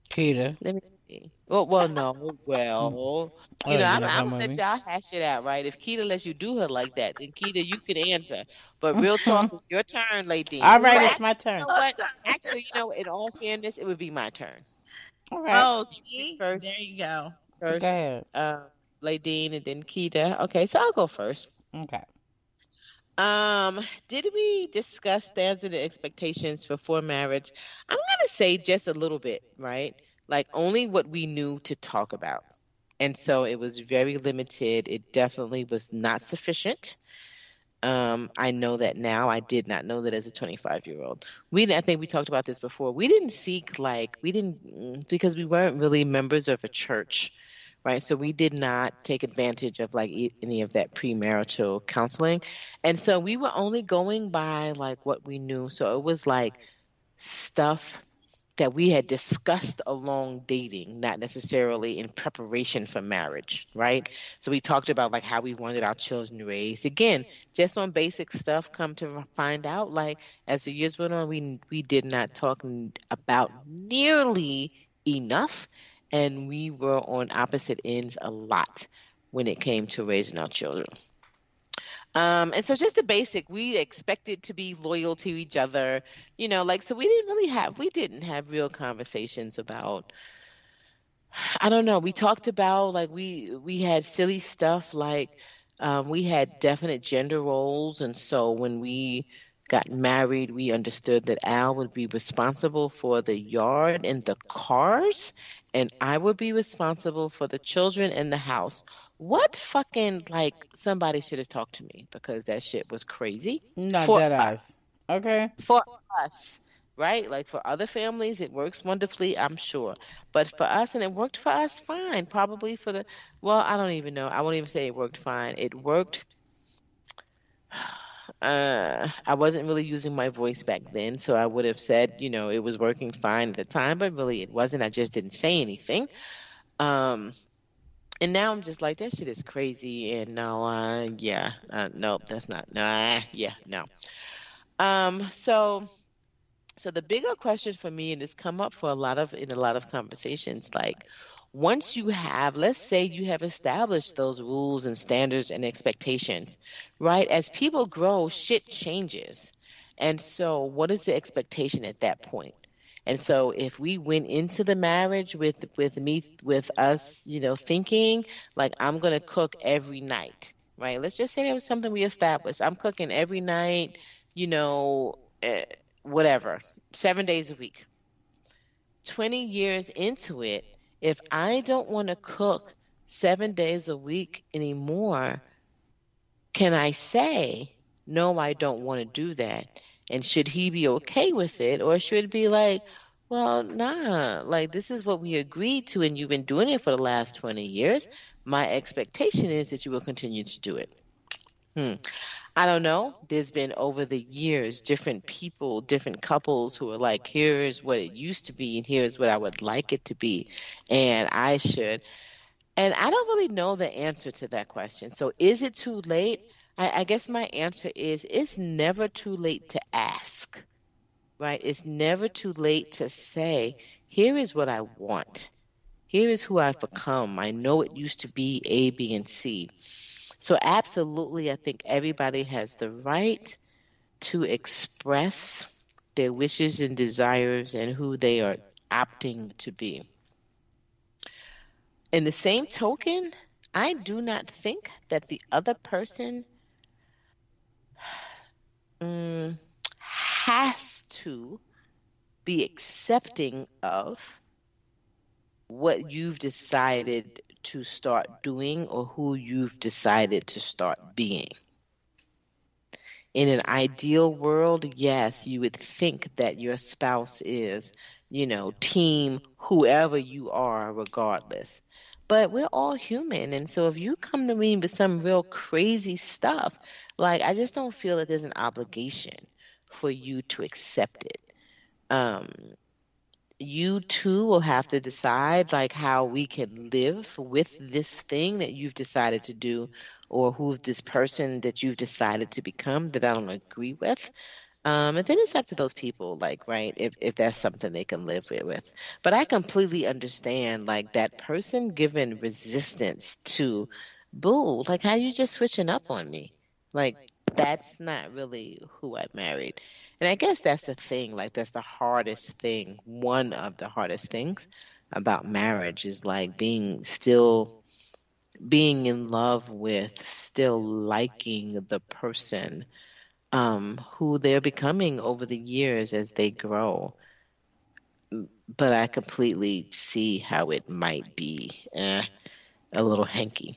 Keita. Let me see. Well, no. Well, Oh, you're I'm not talking gonna about let me? y'all hash it out, right? If Keita lets you do her like that, then Keita, you can answer. But real talk, it's your turn, Ladine. All right, Well, it's actually, my you turn. know what? Actually, in all fairness, it would be my turn. Okay. Oh, see, there First, you go. So go first, ahead. Ladine, and then Keita. Okay, so I'll go first. Okay. Did we discuss standards and expectations before marriage? I'm gonna say just a little bit, right? Like only what we knew to talk about. And so it was very limited. It definitely was not sufficient. I know that now. I did not know that as a 25-year-old. I think we talked about this before. We didn't seek because we weren't really members of a church, right? So we did not take advantage of like any of that premarital counseling, and so we were only going by like what we knew. So it was like stuff that we had discussed along dating, not necessarily in preparation for marriage, right? So we talked about like how we wanted our children raised. Again, just on basic stuff, come to find out, like as the years went on, we did not talk about nearly enough, and we were on opposite ends a lot when it came to raising our children. And so just the basic, we expected to be loyal to each other, so we didn't have real conversations about, I don't know. We talked about like we had silly stuff like we had definite gender roles, and so when we got married, we understood that Al would be responsible for the yard and the cars, and I would be responsible for the children and the house. What fucking like somebody should have talked to me because that shit was crazy Not for dead us eyes. Okay. for us, right? Like for other families, it works wonderfully, I'm sure. But for us, and it worked for us fine. Probably well, I don't even know. I won't even say it worked fine. It worked. I wasn't really using my voice back then, so I would have said, it was working fine at the time, but really it wasn't. I just didn't say anything. Um, and now I'm just like, that shit is crazy. And no, yeah, nope, that's not, nah, yeah, no. So the bigger question for me, and it's come up in a lot of conversations, like once let's say you have established those rules and standards and expectations, right? As people grow, shit changes. And so what is the expectation at that point? And so if we went into the marriage with us, thinking like I'm gonna cook every night, right? Let's just say that was something we established. I'm cooking every night, you know, eh, whatever, 7 days a week. 20 years into it, if I don't want to cook 7 days a week anymore, can I say, no, I don't want to do that? And should he be okay with it? Or should it be like, well, nah, like this is what we agreed to, and you've been doing it for the last 20 years. My expectation is that you will continue to do it. I don't know. There's been over the years different people, different couples who are like, here's what it used to be, and here's what I would like it to be. And I should. And I don't really know the answer to that question. So is it too late? I guess my answer is it's never too late to ask, right? It's never too late to say, here is what I want. Here is who I've become. I know it used to be A, B, and C. So absolutely, I think everybody has the right to express their wishes and desires and who they are opting to be. In the same token, I do not think that the other person has to be accepting of what you've decided to start doing or who you've decided to start being. in an ideal world, yes, you would think that your spouse is, team whoever you are, regardless. But we're all human. And so if you come to me with some real crazy stuff, like, I just don't feel that there's an obligation for you to accept it. Um, you too will have to decide, like, how we can live with this thing that you've decided to do, or who this person that you've decided to become that I don't agree with. And then it's up to those people, like, right, if that's something they can live with. But I completely understand, like, that person giving resistance to, boo, like, how you just switching up on me? Like, that's not really who I married. And I guess that's the thing, like, that's the hardest thing. One of the hardest things about marriage is, like, being in love with, still liking the person who they're becoming over the years as they grow. But I completely see how it might be a little hanky.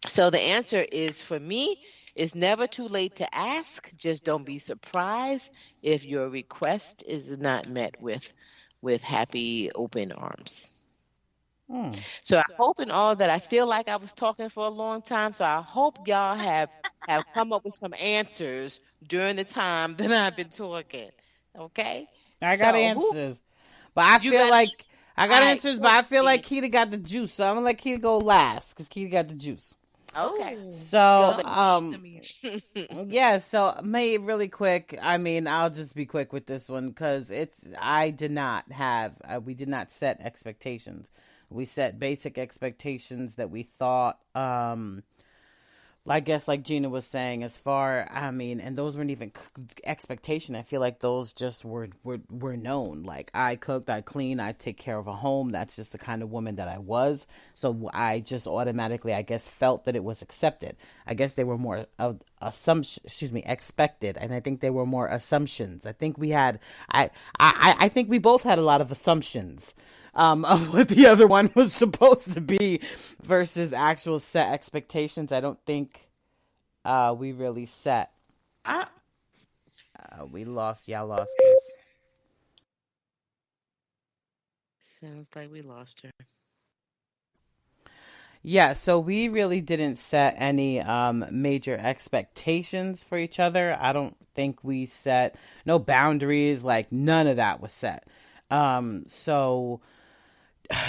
So the answer is, for me, it's never too late to ask. Just don't be surprised if your request is not met with happy open arms. So I hope in all that, I feel like I was talking for a long time, so I hope y'all have come up with some answers during the time that I've been talking. Okay? I got answers. But I feel like I got answers, but I feel like Keita got the juice. So I'm gonna let Keita go last because Keita got the juice. Okay. So yeah, so really quick. I mean, I'll just be quick with this one because we did not set expectations. We set basic expectations that we thought, I guess, like Gina was saying, and those weren't even expectation. I feel like those just were known. Like, I cooked, I cleaned, I take care of a home. That's just the kind of woman that I was. So I just automatically, I guess, felt that it was accepted. I guess they were more expected. And I think they were more assumptions. I think I think we both had a lot of assumptions of what the other one was supposed to be versus actual set expectations. I don't think we really set. We lost. Y'all lost us. Sounds like we lost her. Yeah, so we really didn't set any major expectations for each other. I don't think we set no boundaries. Like, none of that was set. So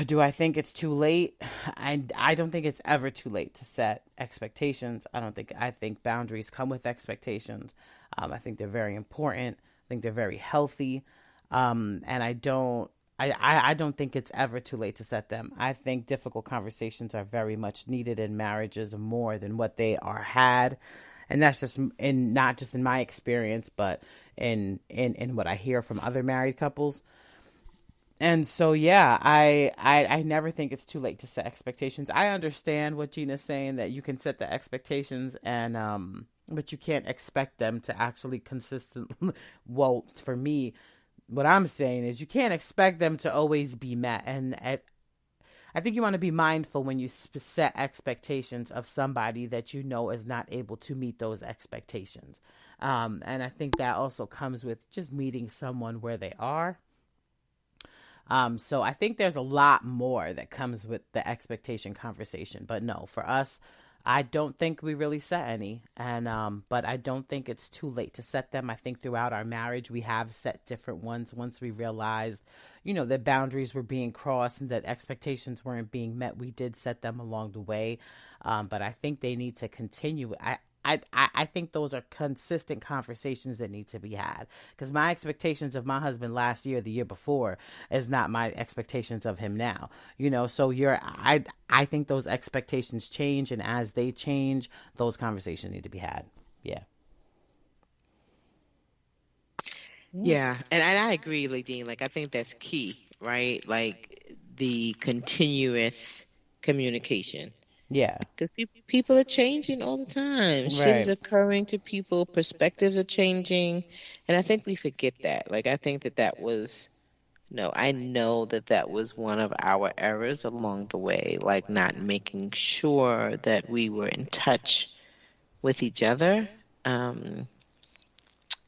do I think it's too late? I don't think it's ever too late to set expectations. I think boundaries come with expectations. I think they're very important. I think they're very healthy. And I don't think it's ever too late to set them. I think difficult conversations are very much needed in marriages more than what they are had. And that's just not just in my experience, but in what I hear from other married couples. And so, yeah, I never think it's too late to set expectations. I understand what Gina's saying, that you can set the expectations and but you can't expect them to actually consistently. Well, for me, what I'm saying is you can't expect them to always be met. And I think you want to be mindful when you set expectations of somebody that you know is not able to meet those expectations. And I think that also comes with just meeting someone where they are. So I think there's a lot more that comes with the expectation conversation. But no, for us, I don't think we really set any. And but I don't think it's too late to set them. I think throughout our marriage, we have set different ones once we realized, that boundaries were being crossed and that expectations weren't being met. We did set them along the way. But I think they need to continue. I think those are consistent conversations that need to be had, because my expectations of my husband last year, the year before, is not my expectations of him now, so I think those expectations change, and as they change, those conversations need to be had. Yeah. And I agree, Ladine. Like, I think that's key, right? Like, the continuous communication. Yeah. Because people are changing all the time. Right. Shit is occurring to people. Perspectives are changing. And I think we forget that. Like, I think that was, I know that was one of our errors along the way. Like, not making sure that we were in touch with each other.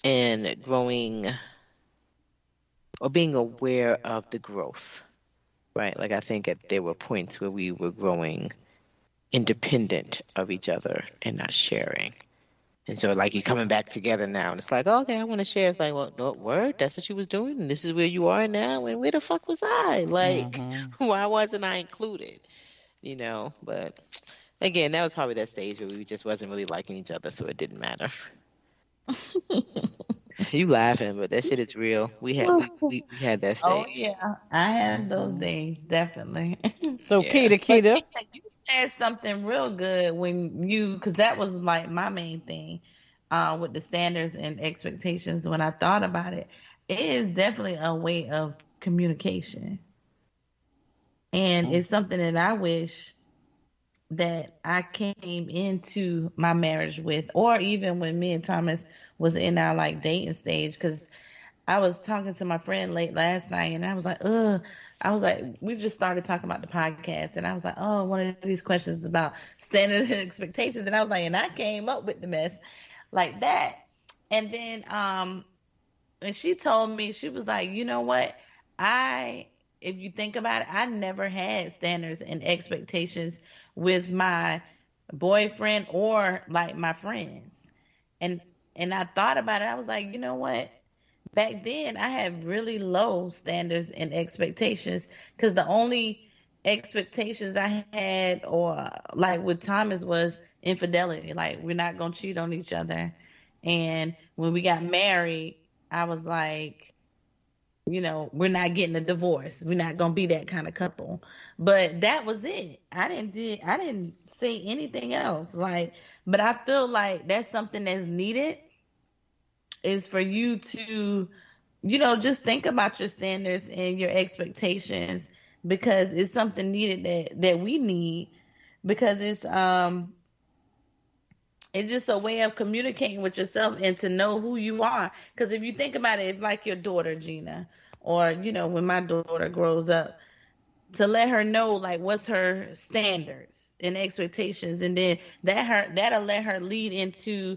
and growing or being aware of the growth, right? Like I think there were points where we were growing independent of each other and not sharing. And so, like, you're coming back together now, and it's like, oh, okay, I want to share. It's like, well, no, word, that's what you was doing, and this is where you are now, and where the fuck was I? Like, why wasn't I included? You know, but again, that was probably that stage where we just wasn't really liking each other, so it didn't matter. You laughing, but that shit is real. We had that stage. Oh yeah, I have those days definitely. So Yeah. Kita, You said something real good when because that was like my main thing with the standards and expectations. When I thought about it, it is definitely a way of communication, and it's something that I wish that I came into my marriage with, or even when me and Thomas was in our like dating stage, because I was talking to my friend late last night, and I was like, ugh. I was like, we just started talking about the podcast, and I was like, oh, one of these questions is about standards and expectations, and I was like, and I came up with the mess like that, and then and she told me, she was like, you know what, if you think about it, I never had standards and expectations with my boyfriend or like my friends, and I thought about it. I was like, you know what? Back then, I had really low standards and expectations because the only expectations I had, or like with Thomas, was infidelity. Like, we're not gonna cheat on each other. And when we got married, I was like, we're not getting a divorce. We're not gonna be that kind of couple. But that was it. I didn't say anything else. Like, but I feel like that's something that's needed, is for you to, just think about your standards and your expectations, because it's something needed that we need, because it's just a way of communicating with yourself and to know who you are. Because if you think about it, if like your daughter Gina, or when my daughter grows up, to let her know like what's her standards and expectations, and then that'll let her lead into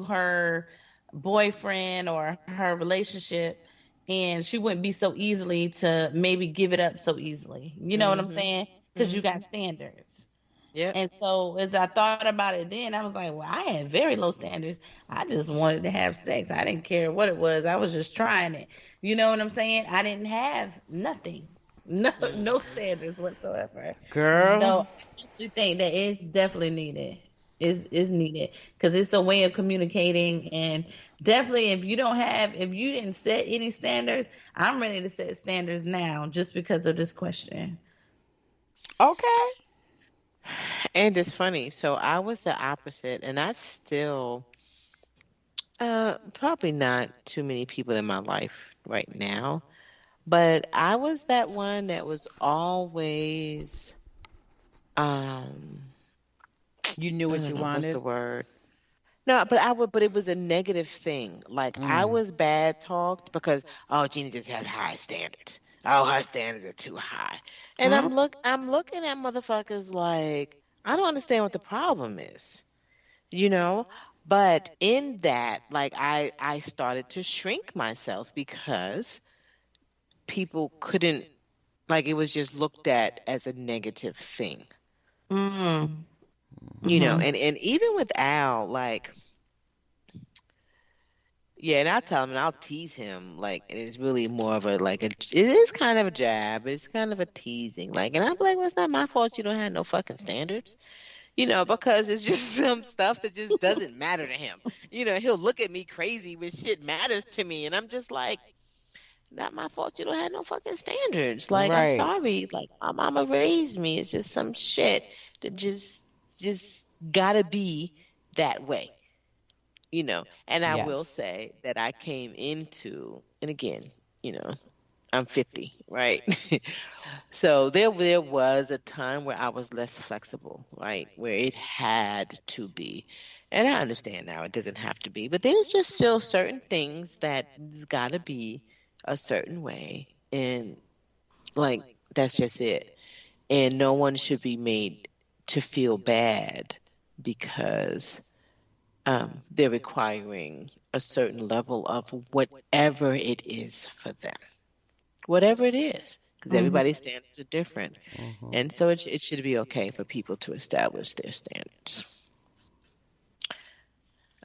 her boyfriend or her relationship, and she wouldn't be so easily to maybe give it up so easily. You know what I'm saying? Because you got standards. Yeah. And so as I thought about it, then I was like, well, I had very low standards. I just wanted to have sex. I didn't care what it was. I was just trying it. You know what I'm saying? I didn't have nothing. No standards whatsoever. girl. So I think that it's definitely needed. Is needed, because it's a way of communicating. And definitely, if you didn't set any standards, I'm ready to set standards now, just because of this question. Okay. And it's funny. So I was the opposite, and I still probably not too many people in my life right now, but I was that one that was always You knew what I you don't know, what's the wanted. word? No, but it was a negative thing. Like I was bad talked because, oh, Gina just has high standards. Oh, her standards are too high. And Hmm? I'm looking at motherfuckers like I don't understand what the problem is, you know? But in that, like I started to shrink myself because people couldn't, like, it was just looked at as a negative thing, Mm. you know? Mm-hmm. And even with Al, like, yeah, and I'll tell him and I'll tease him. Like, and it's really more of it is kind of a jab. It's kind of a teasing. Like, and I'm like, well, it's not my fault you don't have no fucking standards. You know, because it's just some stuff that just doesn't matter to him. You know, he'll look at me crazy when shit matters to me. And I'm just like, not my fault you don't have no fucking standards. Like, I'm Right. sorry. Like, my mama raised me. It's just some shit that just gotta be that way. You know, and I will Yes. say that I came into, and again, you know, I'm 50, right? So there was a time where I was less flexible, right? Where it had to be. And I understand now it doesn't have to be, but there's just still certain things that has got to be a certain way. And like, that's just it. And no one should be made to feel bad because they're requiring a certain level of whatever it is for them, whatever it is, because everybody's standards are different. And so it should be okay for people to establish their standards.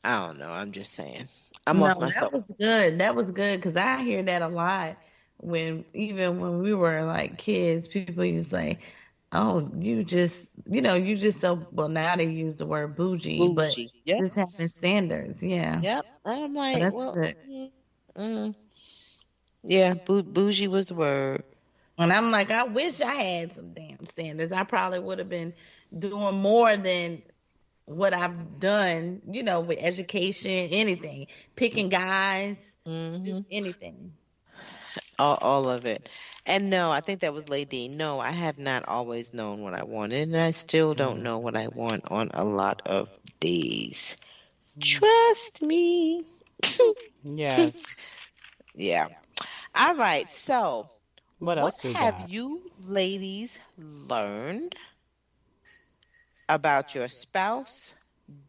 I don't know. I'm just saying. I'm off No, myself. that was good. That was good because I hear that a lot even when we were like kids, people used to say, "Oh, you just so well." Now they use the word bougie, but Bougie. Yep. just having standards, yeah. Yep. And I'm like, That's well, good. yeah, bougie was the word. And I'm like, I wish I had some damn standards. I probably would have been doing more than what I've done, with education, anything, picking guys, just anything. All of it. And no, I think that was Ladine. No, I have not always known what I wanted, and I still don't know what I want on a lot of days. Trust me. Yes. Yeah. All right. So, What else we have got? you ladies learned about your spouse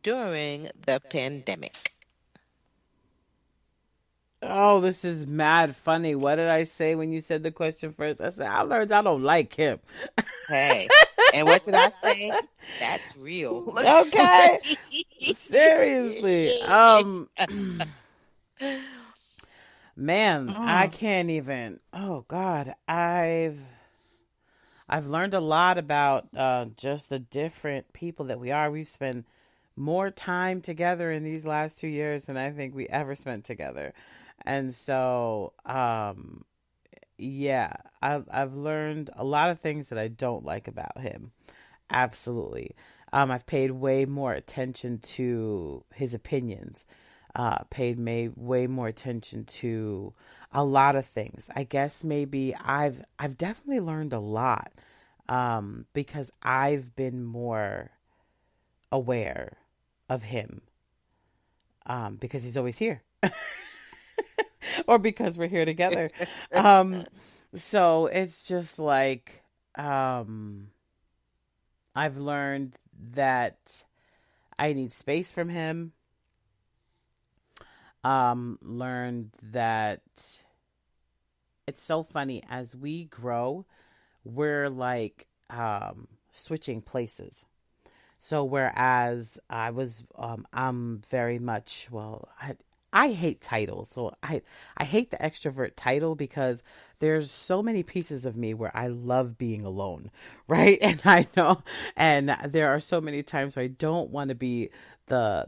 during the pandemic? Oh, this is mad funny. What did I say when you said the question first? I said, I learned I don't like him. Hey, and what did I say? That's real. Okay. Seriously. Man, I can't even. Oh God, I've learned a lot about just the different people that we are. We've spent more time together in these last 2 years than I think we ever spent together. And so, yeah, I've learned a lot of things that I don't like about him. Absolutely. I've paid way more attention to his opinions. Paid way more attention to a lot of things. I guess maybe I've definitely learned a lot because I've been more aware of him because he's always here. Or because we're here together. So it's just like I've learned that I need space from him. Learned that it's so funny as we grow, we're like switching places. So whereas I'm very much, I hate titles. So I hate the extrovert title because there's so many pieces of me where I love being alone, right? And I know, and there are so many times where I don't want to be the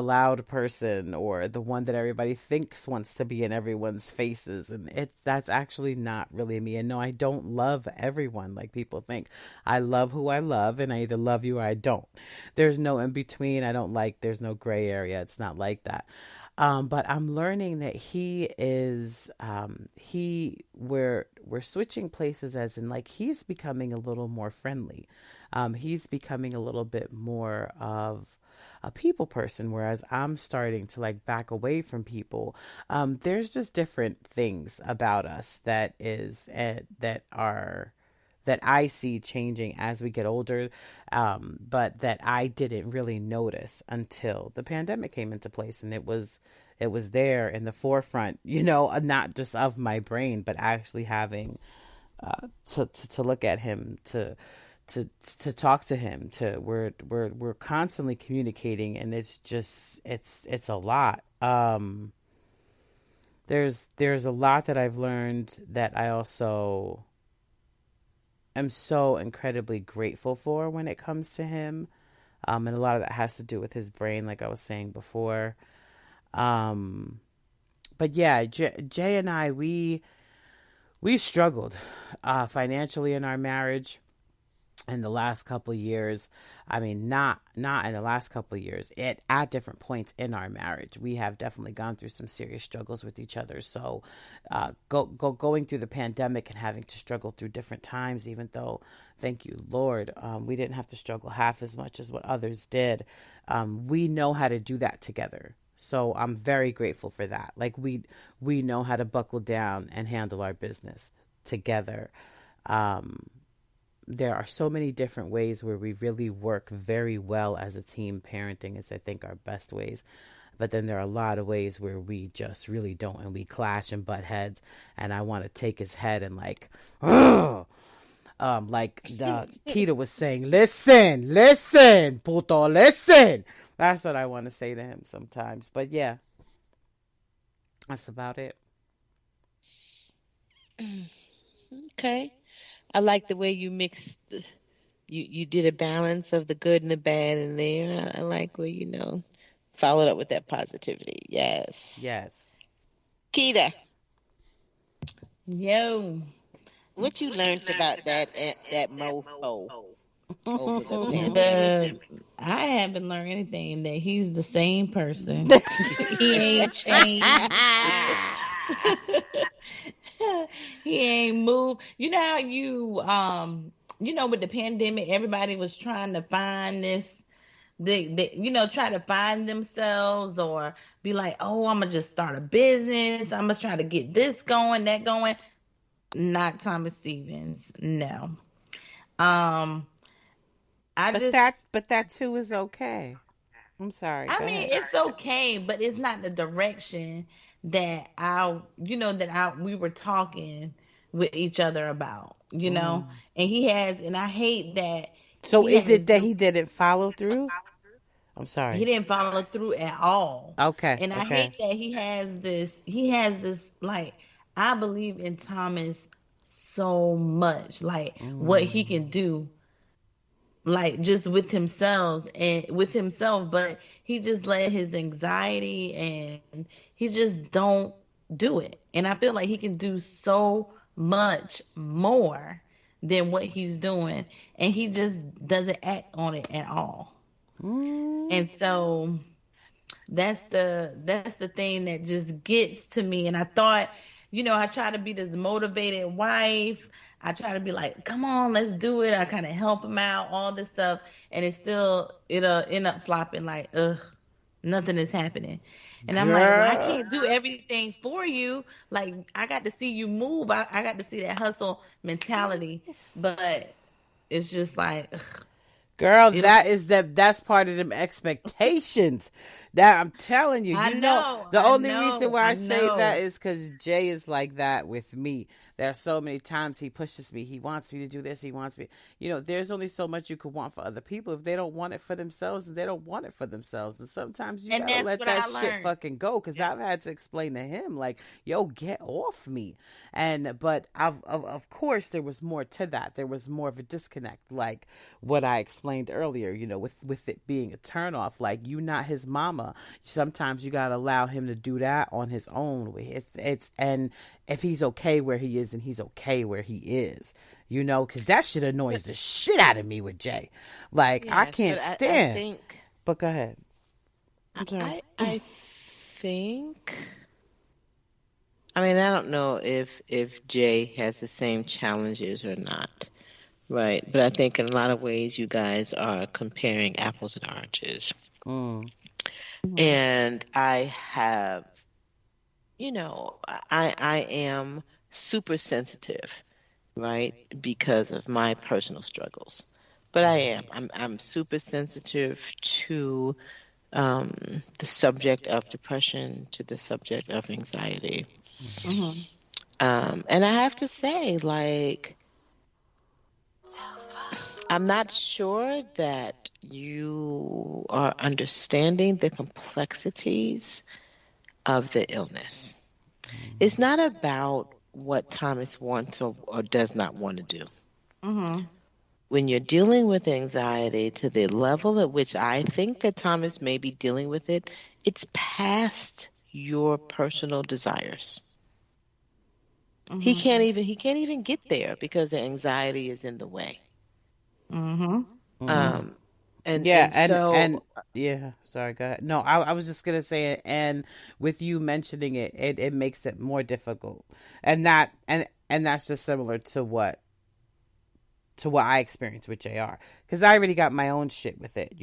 loud person or the one that everybody thinks wants to be in everyone's faces, and that's actually not really me. And no, I don't love everyone like people think. I love who I love, and I either love you or I don't. There's no in between. There's no gray area. It's not like that. But I'm learning that we're switching places, as in like he's becoming a little more friendly. He's becoming a little bit more of a people person, whereas I'm starting to like back away from people. There's just different things about us that I see changing as we get older, but that I didn't really notice until the pandemic came into place, and it was there in the forefront, not just of my brain, but actually having to look at him, to talk to him, we're constantly communicating, and it's a lot. There's a lot that I've learned that I also am so incredibly grateful for when it comes to him. And a lot of that has to do with his brain, like I was saying before. But yeah, Jay and I, we've struggled financially in our marriage in the last couple of years. I mean, not in the last couple of years. At different points in our marriage, we have definitely gone through some serious struggles with each other. So, going through the pandemic and having to struggle through different times, even though, thank you, Lord, we didn't have to struggle half as much as what others did. We know how to do that together. So I'm very grateful for that. Like we know how to buckle down and handle our business together. there are so many different ways where we really work very well as a team. Parenting is, I think, our best ways. But then there are a lot of ways where we just really don't, and we clash and butt heads. And I want to take his head and like, like the Chiquita was saying, listen, puto, listen. That's what I want to say to him sometimes. But yeah, that's about it. Okay. I like the way you mixed. You did a balance of the good and the bad in there. I like where followed up with that positivity. Yes. Kita, Yo. what you learned about that mofo over the And, I haven't learned anything, that he's the same person. He ain't changed. He ain't moved. You know how with the pandemic, everybody was trying to find this, try to find themselves, or be like, oh, I'm gonna just start a business. I'm gonna try to get this going, that going. Not Thomas Stevens. No. But that too is okay. I'm sorry. I mean, it's okay, but it's not the direction that we were talking with each other about, and he has, and I hate that. So is it that he didn't follow through? I'm sorry. He didn't follow through at all. Okay. And I hate that he has this, like, I believe in Thomas so much, like what he can do, like just with himself, but he just let his anxiety, and he just don't do it. And I feel like he can do so much more than what he's doing, and he just doesn't act on it at all. And so that's the thing that just gets to me. And I thought, I try to be this motivated wife. I try to be like, come on, let's do it. I kind of help him out, all this stuff. And it'll end up flopping, like, nothing is happening. And I'm like, well, I can't do everything for you. Like, I got to see you move. I got to see that hustle mentality. But it's just like, girl, that's part of them expectations. That I'm telling you. The only reason why I say that is because Jay is like that with me. There are so many times he pushes me. He wants me to do this. He wants me. There's only so much you could want for other people. If they don't want it for themselves, then they don't want it for themselves. And sometimes you gotta let that shit fucking go. Because I've had to explain to him, like, yo, get off me. But of course, there was more to that. There was more of a disconnect, like what I explained earlier. With it being a turnoff. Like, you not his mama. Sometimes you gotta allow him to do that on his own. And if he's okay where he is, and he's okay where he is, because that shit annoys the shit out of me with Jay. Like, yes, I can't stand. But go ahead. I'm sorry. I think. I mean, I don't know if Jay has the same challenges or not, right? But I think in a lot of ways, you guys are comparing apples and oranges. And I have, I am super sensitive, right? Because of my personal struggles. But I'm super sensitive to the subject of depression, to the subject of anxiety. And I have to say, like, I'm not sure that you are understanding the complexities of the illness. It's not about what Thomas wants or does not want to do. When you're dealing with anxiety to the level at which I think that Thomas may be dealing with it, it's past your personal desires. He can't even get there because the anxiety is in the way. Sorry, go ahead. No, I was just gonna say it, and with you mentioning it, it makes it more difficult, and that's just similar to what to what I experienced with JR, because I already got my own shit with it.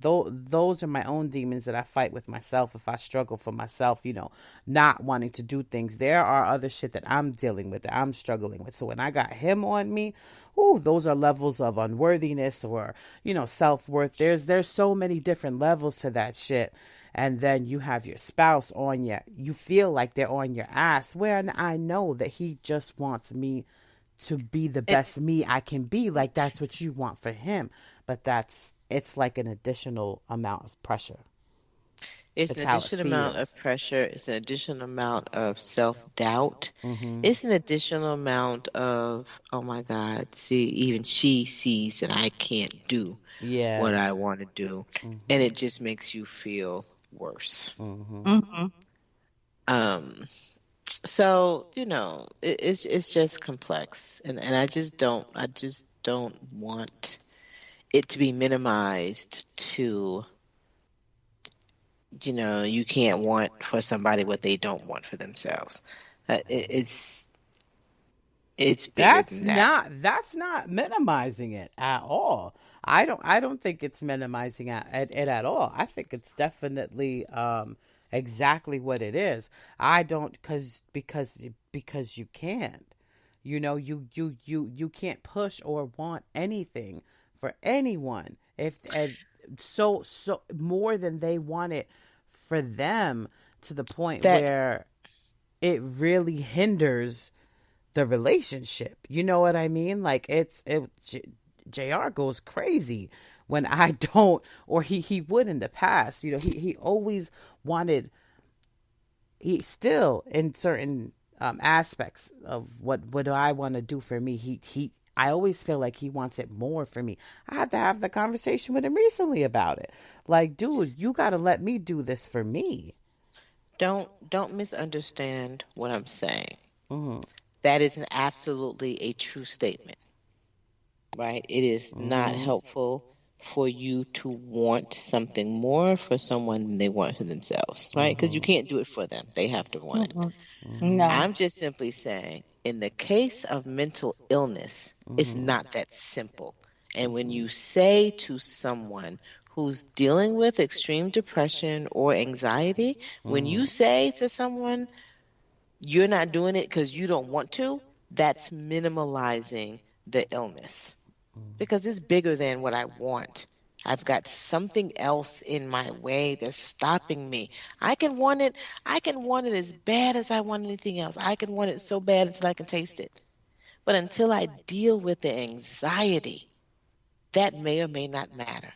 Those are my own demons that I fight with myself if I struggle for myself, not wanting to do things. There are other shit that I'm dealing with, that I'm struggling with. So when I got him on me, those are levels of unworthiness or, self-worth. There's so many different levels to that shit. And then you have your spouse on you feel like they're on your ass, where I know that he just wants me to be the best me I can be. Like, that's what you want for him. But it's like an additional amount of pressure. It's an additional amount of pressure. It's an additional amount of self-doubt. Mm-hmm. It's an additional amount of, oh my God, see, even she sees that I can't do what I want to do. Mm-hmm. And it just makes you feel worse. Mm-hmm. Mm-hmm. So, it's just complex. And I just don't want it to be minimized to, you can't want for somebody what they don't want for themselves. It's bigger than that. That's not minimizing it at all. I don't think it's minimizing it at all. I think it's definitely exactly what it is. I don't, because you can't. You can't push or want anything for anyone so more than they want it for them, to the point where it really hinders the relationship. You know what I mean? Like, JR goes crazy when I don't, or he would in the past. He always wanted, he still, in certain aspects of what do I want to do for me, I always feel like he wants it more for me. I had to have the conversation with him recently about it. Like, dude, you got to let me do this for me. Don't misunderstand what I'm saying. Mm-hmm. That is absolutely a true statement, right? It is not helpful for you to want something more for someone than they want for themselves, right? Because you can't do it for them. They have to want it. No. I'm just simply saying, in the case of mental illness, it's not that simple. And when you say to someone who's dealing with extreme depression or anxiety, when you say to someone, you're not doing it because you don't want to, that's minimalizing the illness. Because it's bigger than what I want. I've got something else in my way that's stopping me. I can want it as bad as I want anything else. I can want it so bad until I can taste it. But until I deal with the anxiety, that may or may not matter.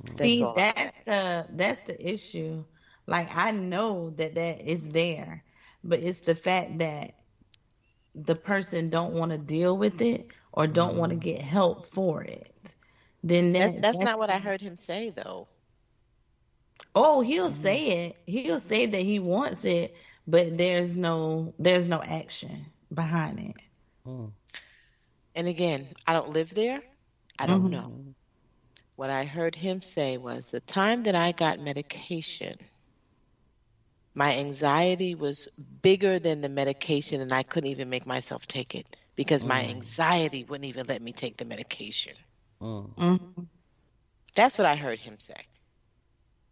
See, that's the issue. Like, I know that is there, but it's the fact that the person don't want to deal with it or don't want to get help for it. Then that's not what I heard him say, though. Oh, he'll say it. He'll say that he wants it, but there's no action behind it. And again, I don't live there. I don't know. What I heard him say was, the time that I got medication, my anxiety was bigger than the medication, and I couldn't even make myself take it because my anxiety wouldn't even let me take the medication. That's what I heard him say.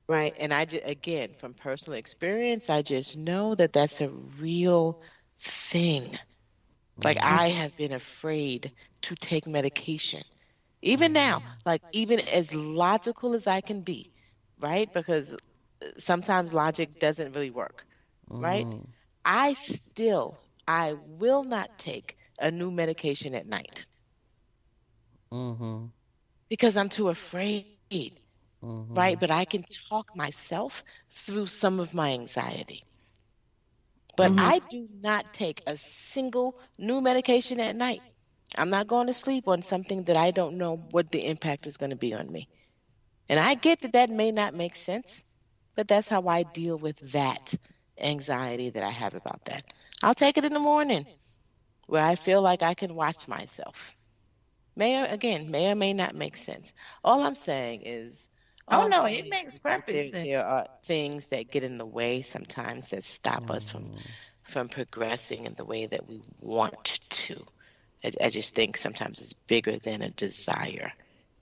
Right? And again, from personal experience, I just know that that's a real thing. Like, I have been afraid to take medication. Even now, like, even as logical as I can be, right? Because sometimes logic doesn't really work, right? I will not take a new medication at night. Because I'm too afraid, right? But I can talk myself through some of my anxiety. But I do not take a single new medication at night. I'm not going to sleep on something that I don't know what the impact is going to be on me. And I get that may not make sense, but that's how I deal with that anxiety that I have about that. I'll take it in the morning where I feel like I can watch myself. May or may not make sense. All I'm saying is, it makes perfect sense. There are things that get in the way sometimes that stop us from progressing in the way that we want to. I just think sometimes it's bigger than a desire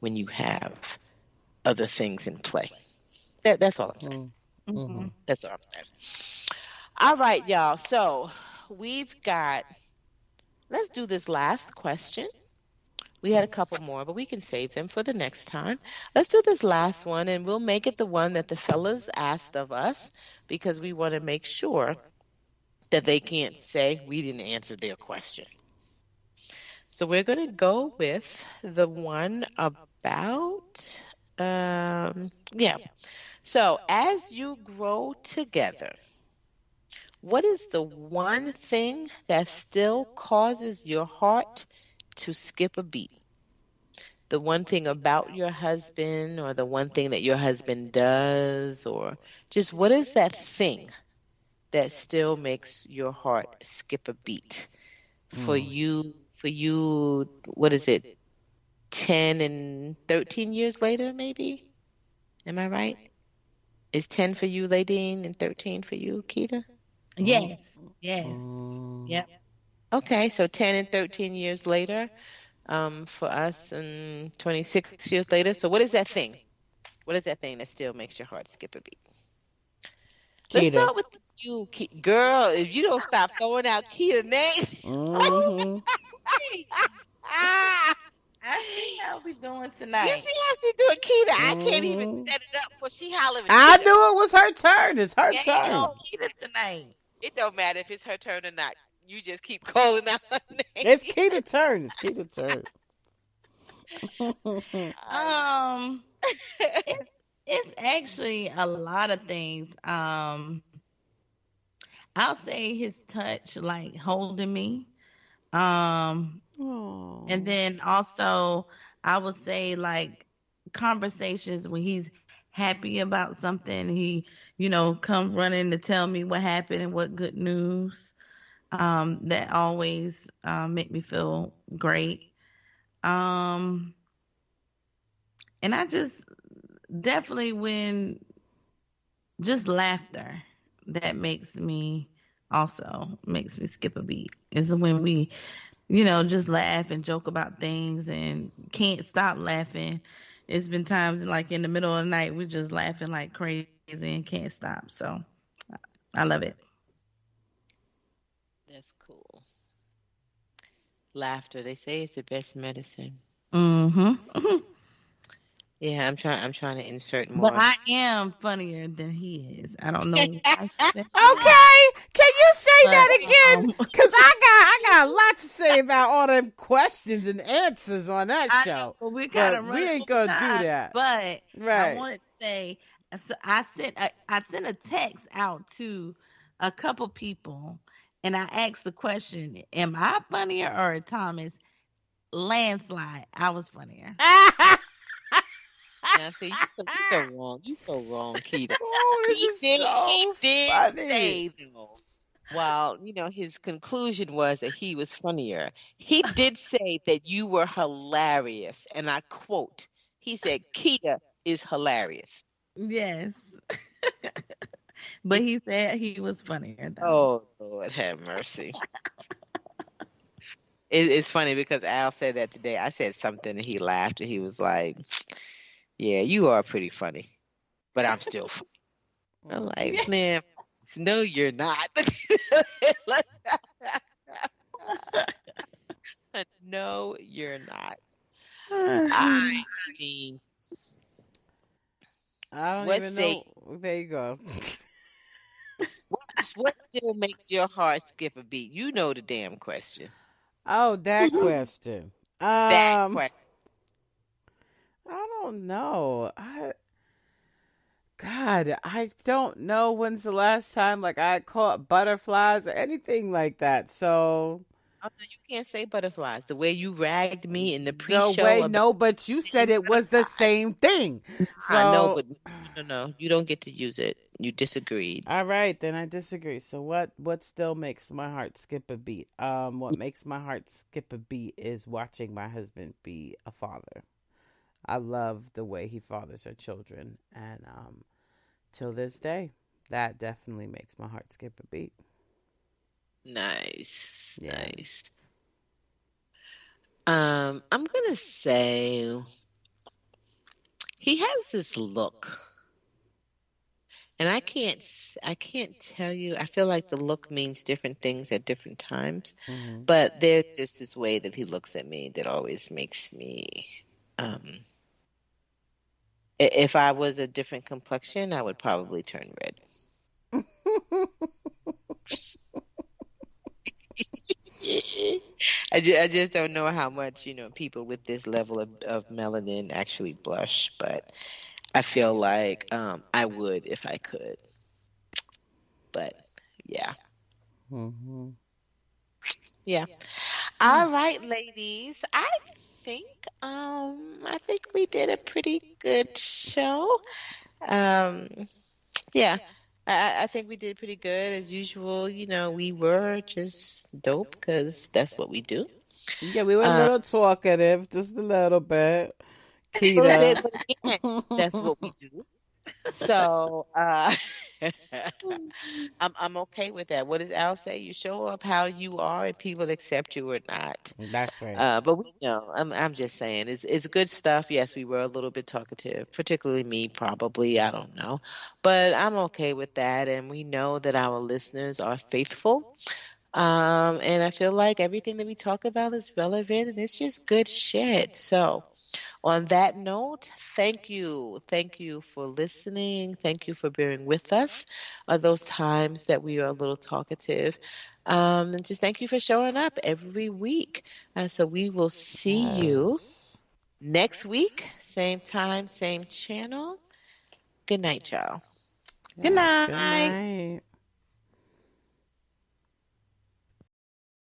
when you have other things in play. That's all I'm saying. Mm-hmm. That's all I'm saying. All right, y'all. So let's do this last question. We had a couple more, but we can save them for the next time. Let's do this last one, and we'll make it the one that the fellas asked of us because we want to make sure that they can't say we didn't answer their question. So we're going to go with the one about, yeah. So as you grow together, what is the one thing that still causes your heart to skip a beat? The one thing about your husband, or the one thing that your husband does, or just what is that thing that still makes your heart skip a beat? For you, what is it, 10 and 13 years later, maybe? Am I right? Is 10 for you, Ladine, and 13 for you, Keita? Yes. Yes. Yep. Okay, so 10 and 13 years later, for us, and 26 years later. So what is that thing? What is that thing that still makes your heart skip a beat? Let's Keita. start with you, girl. If you don't stop throwing out Keita names. I see how we doing You tonight. see how she doing, Keita? I can't even set it up before she hollering. I knew it was her turn. It's her turn. On Keita tonight. It don't matter if it's her turn or not. You just keep calling out her name. It's Keita's turn. It's Keita's turn. It's actually a lot of things. I'll say his touch, like holding me. And then also I would say like conversations when he's happy about something, he, come running to tell me what happened and what good news. That always make me feel great. And I just definitely when just laughter that makes me skip a beat is when we just laugh and joke about things and can't stop laughing. It's been times like in the middle of the night we're just laughing like crazy and can't stop. So I love it. That's cool. Laughter, they say, it's the best medicine. Yeah, I'm trying to insert more. But I am funnier than he is. I don't know. Okay, can you say that again? Because I got a lot to say about all them questions and answers on that show. But we ain't gonna do that. But right. I want to say, so I sent a text out to a couple people, and I asked the question: am I funnier or Thomas? Landslide, I was funnier. Now, see, you so wrong. You so wrong, Keita. Oh, this is so funny. Say, though, while his conclusion was that he was funnier, he did say that you were hilarious, and I quote: he said, "Keita is hilarious." Yes, but he said he was funnier, though. Oh, Lord have mercy. It's funny because Al said that today. I said something and he laughed and he was like, "Yeah, you are pretty funny, but I'm still funny." I'm like, "Man, no, you're not." No, you're not. I mean, I don't even know. There you go. What still makes your heart skip a beat? You know the damn question. Oh, that question. That question. I don't know. I don't know when's the last time I caught butterflies or anything like that. So you can't say butterflies. The way you ragged me in the pre-show. No, but you said it was the same thing. So I know, but no, you don't get to use it. You disagreed. All right, then I disagree. So what still makes my heart skip a beat? What makes my heart skip a beat is watching my husband be a father. I love the way he fathers our children, and till this day, that definitely makes my heart skip a beat. Nice. I'm gonna say he has this look, and I can't tell you. I feel like the look means different things at different times, Mm-hmm. but there's just this way that he looks at me that always makes me. If I was a different complexion, I would probably turn red. I just don't know how much, people with this level of melanin actually blush, but I feel like I would if I could. But yeah. Mm-hmm. Yeah. All right, ladies. Think I think we did a pretty good show. Um yeah. I think we did pretty good as usual. We were just dope because that's what we do. Yeah, we were a Um, little talkative, just a little bit. a little bit, Kita. but again, that's what we do. So I'm okay with that. What does Al say? You show up how you are, and people accept you or not. That's right. But we know. I'm just saying, it's good stuff. Yes, we were a little bit talkative, particularly me, probably. I don't know, but I'm okay with that, and we know that our listeners are faithful. And I feel like everything that we talk about is relevant, and it's just good shit. So. On that note, thank you. Thank you for listening. Thank you for bearing with us on those times that we are a little talkative. And just thank you for showing up every week. So we will see you Yes. next week, same time, same channel. Good night, y'all. Good Yes. Good night. night.